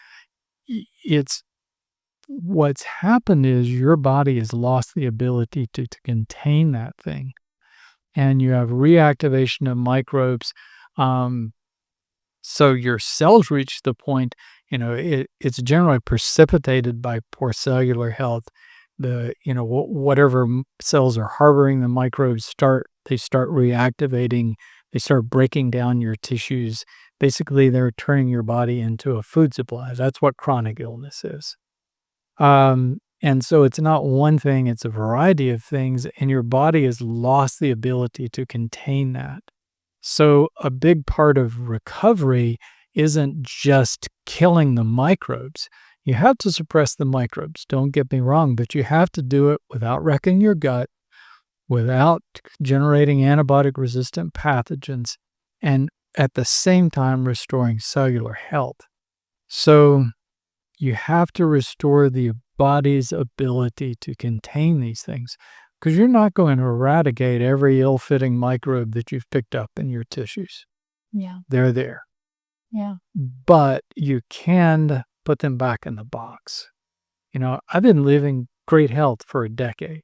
it's what's happened is your body has lost the ability to contain that thing, and you have reactivation of microbes. Um, so your cells reach the point, it's generally precipitated by poor cellular health. Whatever cells are harboring the microbes start reactivating. They start breaking down your tissues. Basically, they're turning your body into a food supply. That's what chronic illness is. And so it's not one thing, it's a variety of things, and your body has lost the ability to contain that. So a big part of recovery isn't just killing the microbes. You have to suppress the microbes, don't get me wrong, but you have to do it without wrecking your gut, without generating antibiotic resistant pathogens, and at the same time restoring cellular health. So you have to restore the body's ability to contain these things because you're not going to eradicate every ill-fitting microbe that you've picked up in your tissues. Yeah. They're there, Yeah. but you can put them back in the box. I've been living great health for a decade.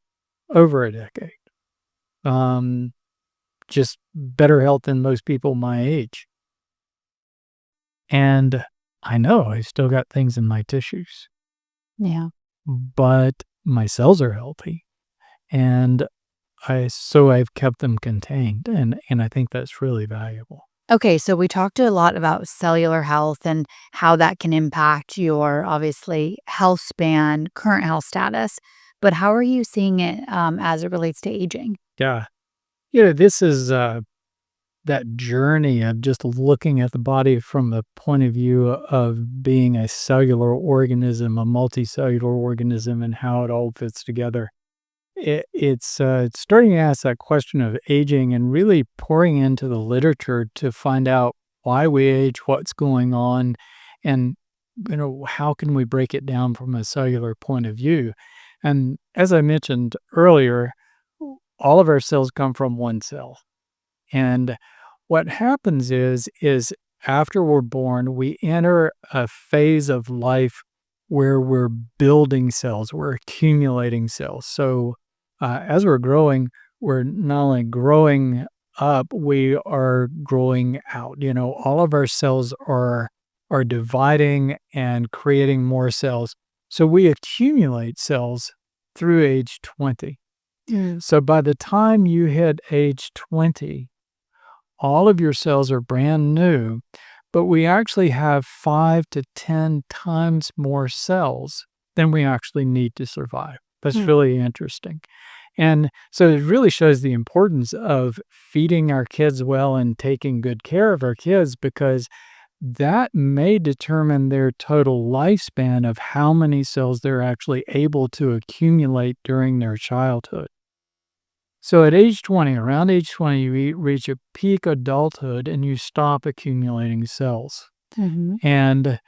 over a decade. Um, just better health than most people my age. And I know I still got things in my tissues, Yeah. but my cells are healthy. And I've kept them contained, and I think that's really valuable. Okay, so we talked a lot about cellular health and how that can impact your obviously health span, current health status. But how are you seeing it as it relates to aging? Yeah. This is, that journey of just looking at the body from the point of view of being a cellular organism, a multicellular organism, and how it all fits together. It's starting to ask that question of aging and really pouring into the literature to find out why we age, what's going on, and how can we break it down from a cellular point of view. And as I mentioned earlier, all of our cells come from one cell. And what happens is after we're born, we enter a phase of life where we're building cells, we're accumulating cells. So as we're growing, we're not only growing up, we are growing out. All of our cells are dividing and creating more cells. So we accumulate cells through age 20. Mm. So by the time you hit age 20, all of your cells are brand new, but we actually have 5 to 10 times more cells than we actually need to survive. That's Mm. really interesting. And so it really shows the importance of feeding our kids well and taking good care of our kids because that may determine their total lifespan of how many cells they're actually able to accumulate during their childhood. So at age 20, around age 20, you reach a peak adulthood and you stop accumulating cells. Mhm. And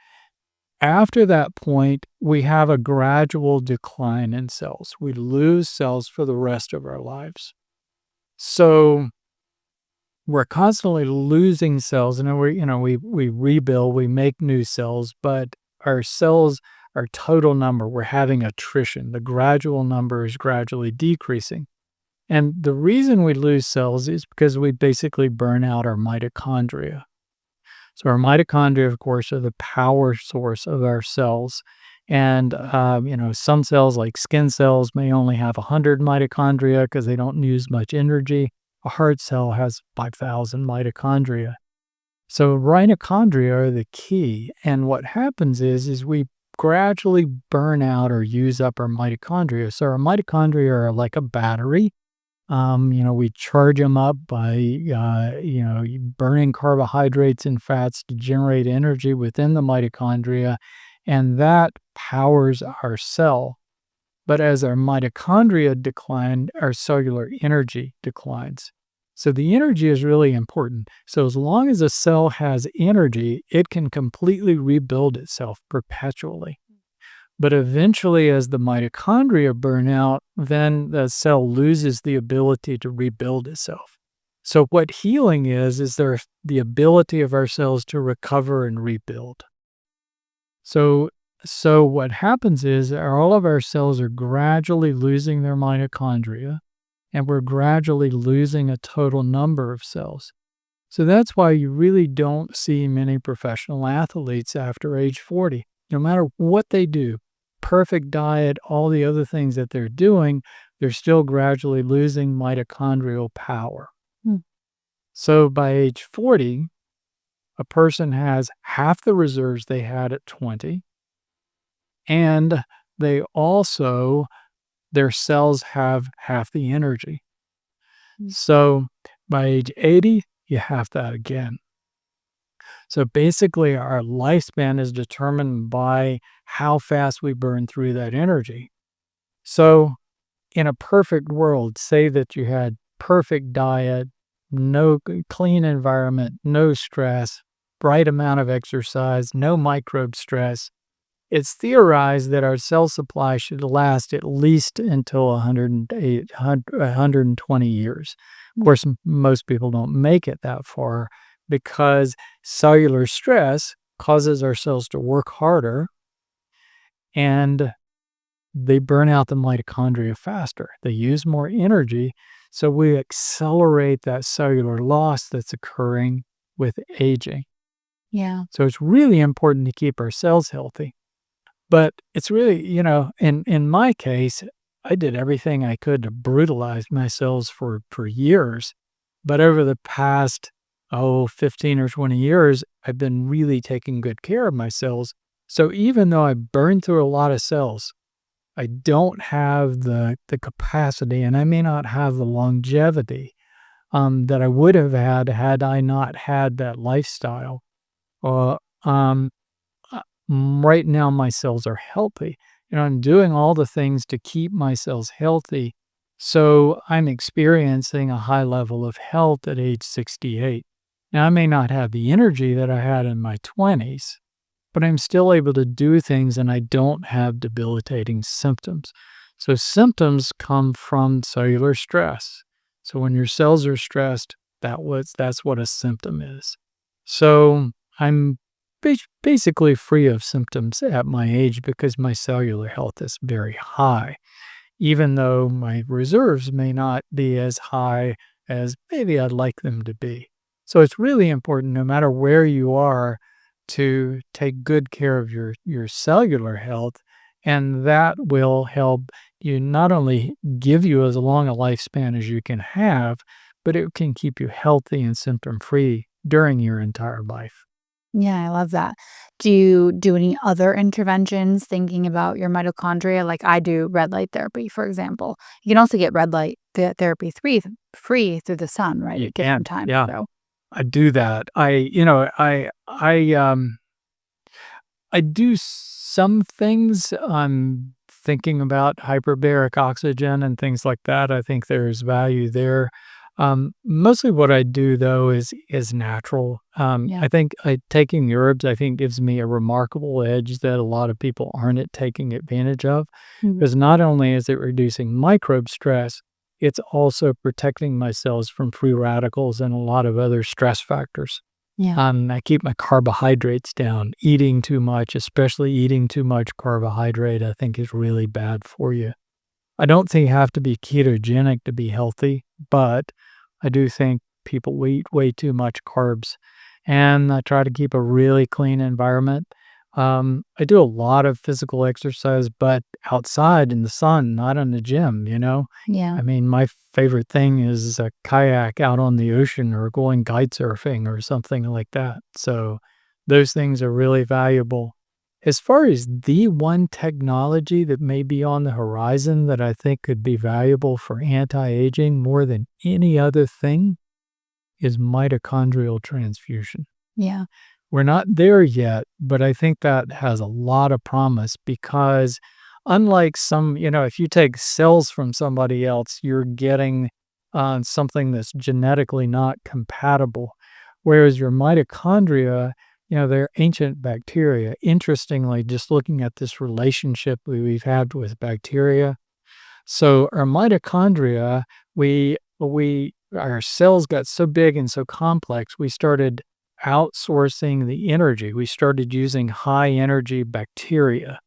after that point, we have a gradual decline in cells. We lose cells for the rest of our lives. So we're constantly losing cells, and then we rebuild, we make new cells, but our cells, our total number, we're having attrition. The gradual number is gradually decreasing. And the reason we lose cells is because we basically burn out our mitochondria. So our mitochondria, of course, are the power source of our cells. And some cells, like skin cells, may only have 100 mitochondria because they don't use much energy. A heart cell has 5,000 mitochondria. So mitochondria are the key. And what happens is we gradually burn out or use up our mitochondria. So our mitochondria are like a battery. We charge them up by, burning carbohydrates and fats to generate energy within the mitochondria, and that powers our cell. But as our mitochondria decline, our cellular energy declines. So the energy is really important. So as long as a cell has energy, it can completely rebuild itself perpetually. But eventually, as the mitochondria burn out, then the cell loses the ability to rebuild itself. So what healing is there the ability of our cells to recover and rebuild. So so what happens is all of our cells are gradually losing their mitochondria, and we're gradually losing a total number of cells. So that's why you really don't see many professional athletes after age 40, no matter what they do, perfect diet, all the other things that they're doing, they're still gradually losing mitochondrial power. Mm. So by age 40, a person has half the reserves they had at 20, and they also, their cells have half the energy. Mm. So by age 80, you have that again. So basically, our lifespan is determined by how fast we burn through that energy. So, in a perfect world, say that you had perfect diet, no clean environment, no stress, right amount of exercise, no microbe stress. It's theorized that our cell supply should last at least until 120 years. Of course, most people don't make it that far because cellular stress causes our cells to work harder, and they burn out the mitochondria faster. They use more energy. So we accelerate that cellular loss that's occurring with aging. Yeah. So it's really important to keep our cells healthy. But it's really, in my case, I did everything I could to brutalize my cells for years. But over the past, 15 or 20 years, I've been really taking good care of my cells. So even though I burned through a lot of cells, I don't have the capacity, and I may not have the longevity that I would have had I not had that lifestyle. Uh, um, right now, my cells are healthy. I'm doing all the things to keep my cells healthy. So I'm experiencing a high level of health at age 68. Now, I may not have the energy that I had in my 20s, but I'm still able to do things and I don't have debilitating symptoms. So symptoms come from cellular stress. So when your cells are stressed, that's what a symptom is. So I'm basically free of symptoms at my age because my cellular health is very high, even though my reserves may not be as high as maybe I'd like them to be. So it's really important, no matter where you are, to take good care of your cellular health, and that will help you not only give you as long a lifespan as you can have, but it can keep you healthy and symptom free during your entire life. Yeah, I love that. Do you do any other interventions thinking about your mitochondria? Like I do red light therapy, for example. You can also get red light therapy free through the sun, right? You At different can, times. yeah. So, I do that. I do some things. I'm thinking about hyperbaric oxygen and things like that. I think there's value there. Mostly what I do though is natural. yeah. I think taking herbs, I think, gives me a remarkable edge that a lot of people aren't taking advantage of. Mhm. Because not only is it reducing microbe stress, it's also protecting my cells from free radicals and a lot of other stress factors. Yeah. I keep my carbohydrates down. Eating too much, especially eating too much carbohydrate, I think is really bad for you. I don't think you have to be ketogenic to be healthy, but I do think people eat way too much carbs. And I try to keep a really clean environment. I do a lot of physical exercise, but outside in the sun, not in the gym. Yeah. I mean, my favorite thing is a kayak out on the ocean or going kite surfing or something like that. So those things are really valuable. As far as the one technology that may be on the horizon that I think could be valuable for anti-aging more than any other thing is mitochondrial transfusion. Yeah. We're not there yet, but I think that has a lot of promise because unlike if you take cells from somebody else, you're getting something that's genetically not compatible. Whereas your mitochondria, they're ancient bacteria. Interestingly, just looking at this relationship we've had with bacteria, so our mitochondria, our cells got so big and so complex, we started outsourcing the energy. We started using high energy bacteria,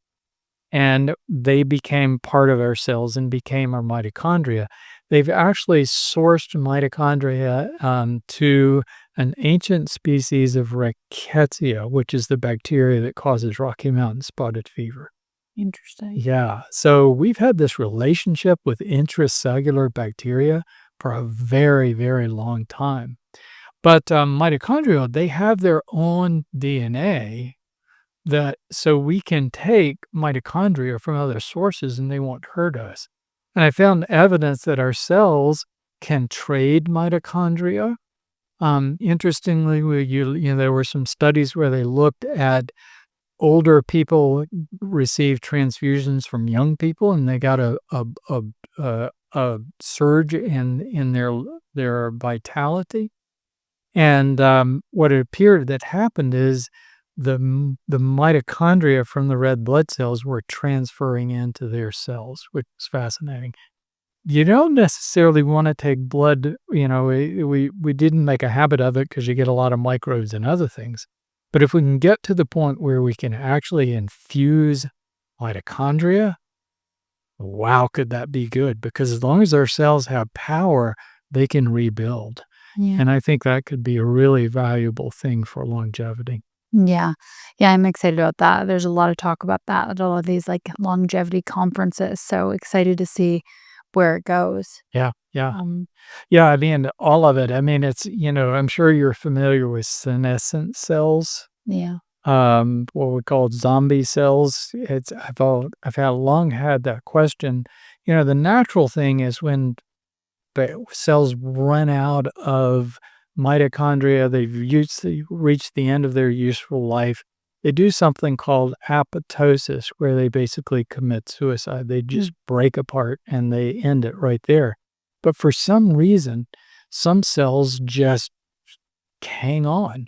and they became part of our cells and became our mitochondria. They've actually sourced mitochondria to an ancient species of rickettsia, which is the bacteria that causes Rocky Mountain spotted fever. Interesting. Yeah. So we've had this relationship with intracellular bacteria for a very, very long time. But mitochondria, they have their own DNA that so we can take mitochondria from other sources and they won't hurt us. And I found evidence that our cells can trade mitochondria. Interestingly, there were some studies where they looked at older people receive transfusions from young people, and they got a surge in their vitality. And what it appeared that happened is the mitochondria from the red blood cells were transferring into their cells, which is fascinating. You don't necessarily want to take blood. We didn't make a habit of it because you get a lot of microbes and other things. But if we can get to the point where we can actually infuse mitochondria, wow, could that be good? Because as long as our cells have power, they can rebuild. Yeah. And I think that could be a really valuable thing for longevity. Yeah. Yeah, I'm excited about that. There's a lot of talk about that at all of these, like, longevity conferences, so excited to see where it goes. Yeah, yeah. Um, Yeah, I mean, all of it. I mean, it's, I'm sure you're familiar with senescent cells, yeah. what we call zombie cells. I've had long had that question. The natural thing is when the cells run out of mitochondria, reached the end of their useful life. They do something called apoptosis, where they basically commit suicide. They Mm, just break apart and they end it right there. But for some reason, some cells just hang on.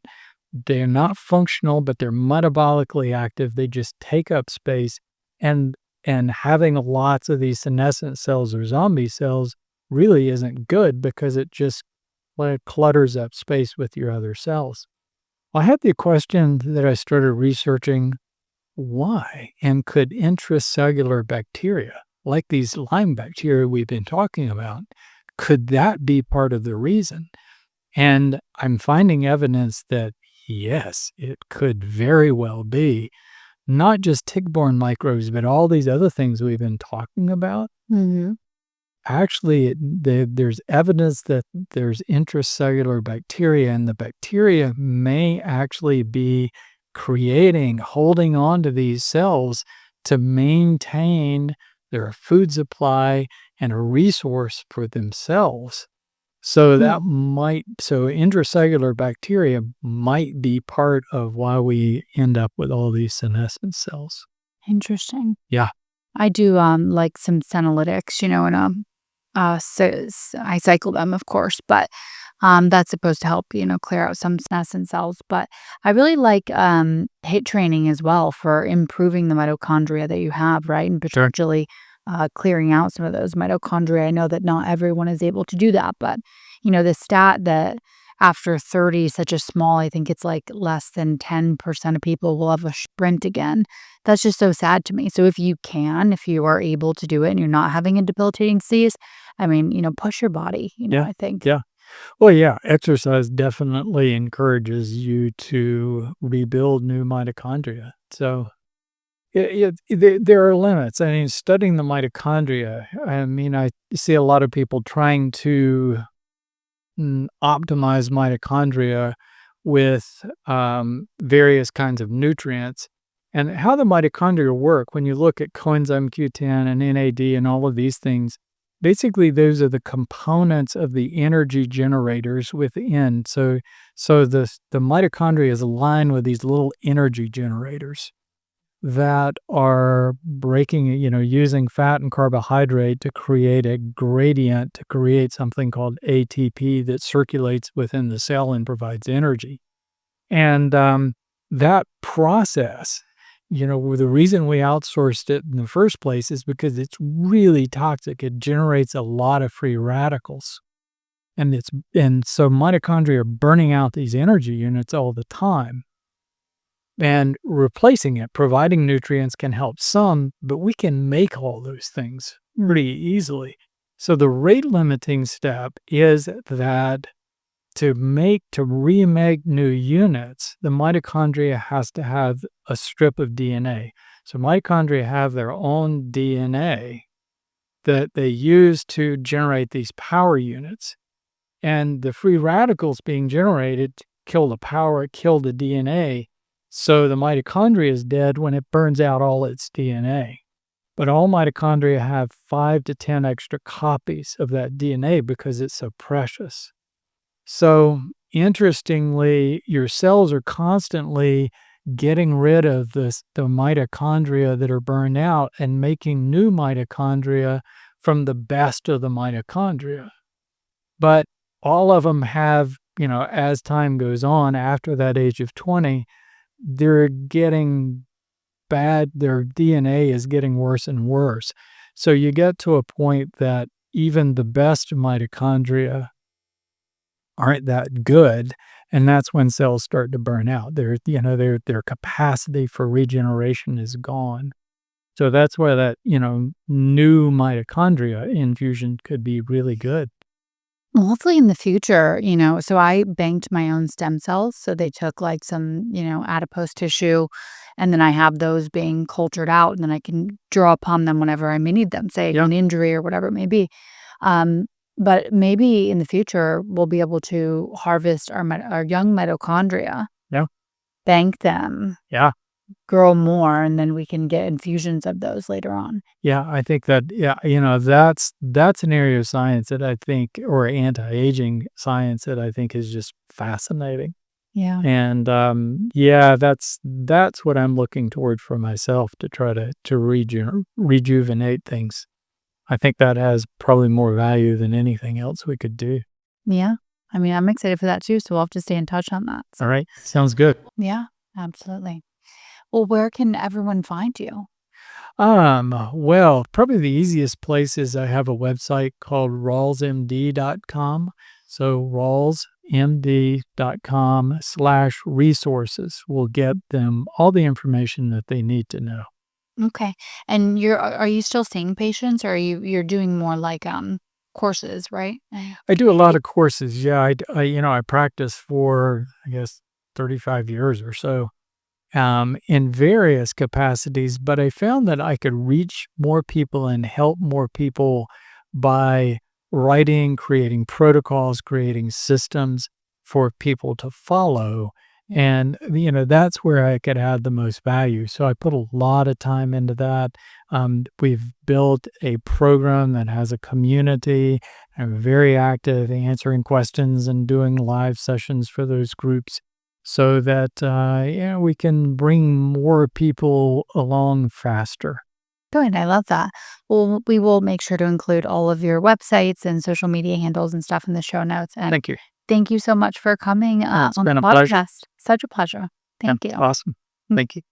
They're not functional, but they're metabolically active. They just take up space, and having lots of these senescent cells or zombie cells really isn't good because it just clutters up space with your other cells. I had the question that I started researching: why? And could intracellular bacteria, like these Lyme bacteria we've been talking about, could that be part of the reason? And I'm finding evidence that yes, it could very well be not just tick-borne microbes, but all these other things we've been talking about. mhm. Actually, there's evidence that there's intracellular bacteria, and the bacteria may actually be holding on to these cells to maintain their food supply and a resource for themselves. Hmm, So intracellular bacteria might be part of why we end up with all these senescent cells. interesting. Yeah, I do, like, some senolytics, and, I cycle them, of course, but, that's supposed to help, clear out some senescent cells, but I really like, HIIT training as well for improving the mitochondria that you have, right, and sure. potentially, clearing out some of those mitochondria. I know that not everyone is able to do that, but, the stat that after 30, such a small, I think it's, like, less than 10% of people will have a sprint again. That's just so sad to me. So if you are able to do it and you're not having a debilitating disease, I mean, push your body, Yeah, I think. yeah. Well, yeah, exercise definitely encourages you to rebuild new mitochondria. So there are limits. I mean, studying the mitochondria, I mean, I see a lot of people trying to optimize mitochondria with various kinds of nutrients. And how the mitochondria work, when you look at coenzyme Q10 and NAD and all of these things, basically those are the components of the energy generators within. So the mitochondria is aligned with these little energy generators that are using fat and carbohydrate to create a gradient to create something called ATP that circulates within the cell and provides energy. And that process, the reason we outsourced it in the first place is because it's really toxic. It generates a lot of free radicals. And so mitochondria are burning out these energy units all the time, and replacing it, providing nutrients can help some, but we can make all those things Mm, pretty easily. So the rate limiting step is that to remake new units, the mitochondria has to have a strip of DNA. So mitochondria have their own DNA that they use to generate these power units. And the free radicals being generated kill the power, kill the DNA. So the mitochondria is dead when it burns out all its DNA. But all mitochondria have 5 to 10 extra copies of that DNA because it's so precious. So interestingly, your cells are constantly getting rid of the mitochondria that are burned out and making new mitochondria from the best of the mitochondria. But all of them have, as time goes on after that age of 20, they're getting bad. Their DNA is getting worse and worse. So you get to a point that even the best mitochondria aren't that good, and that's when cells start to burn out. Their capacity for regeneration is gone. So that's why that, new mitochondria infusion could be really good. Well, hopefully in the future, so I banked my own stem cells. So they took like some, adipose tissue, and then I have those being cultured out, and then I can draw upon them whenever I may need them, say Yeah. an injury or whatever it may be. Um, but maybe in the future, we'll be able to harvest our young mitochondria, Yeah. bank them, Yeah. grow more, and then we can get infusions of those later on. Yeah, I think that that's an area of science that I think or anti-aging science that I think is just fascinating. Yeah. And, yeah, that's what I'm looking toward for myself to try to rejuvenate things. I think that has probably more value than anything else we could do. Yeah. I mean, I'm excited for that too. So we'll have to stay in touch on that. All right, sounds good. Yeah, absolutely. Well, where can everyone find you? Well, probably the easiest place is I have a website called rawlsmd.com. So rawlsmd.com/resources will get them all the information that they need to know. Okay. And are you still seeing patients, or you're doing more like courses, right? I do a lot of courses. Yeah, I practice for, I guess, 35 years or so, in various capacities, but I found that I could reach more people and help more people by writing, creating protocols, creating systems for people to follow. And, that's where I could add the most value. So I put a lot of time into that. We've built a program that has a community. I'm very active answering questions and doing live sessions for those groups so that we can bring more people along faster. Good. I love that. Well, we will make sure to include all of your websites and social media handles and stuff in the show notes. And Thank you. thank you so much for coming It's on the been a pleasure. podcast. Such a pleasure. Yeah, Thank you. awesome. Thank you.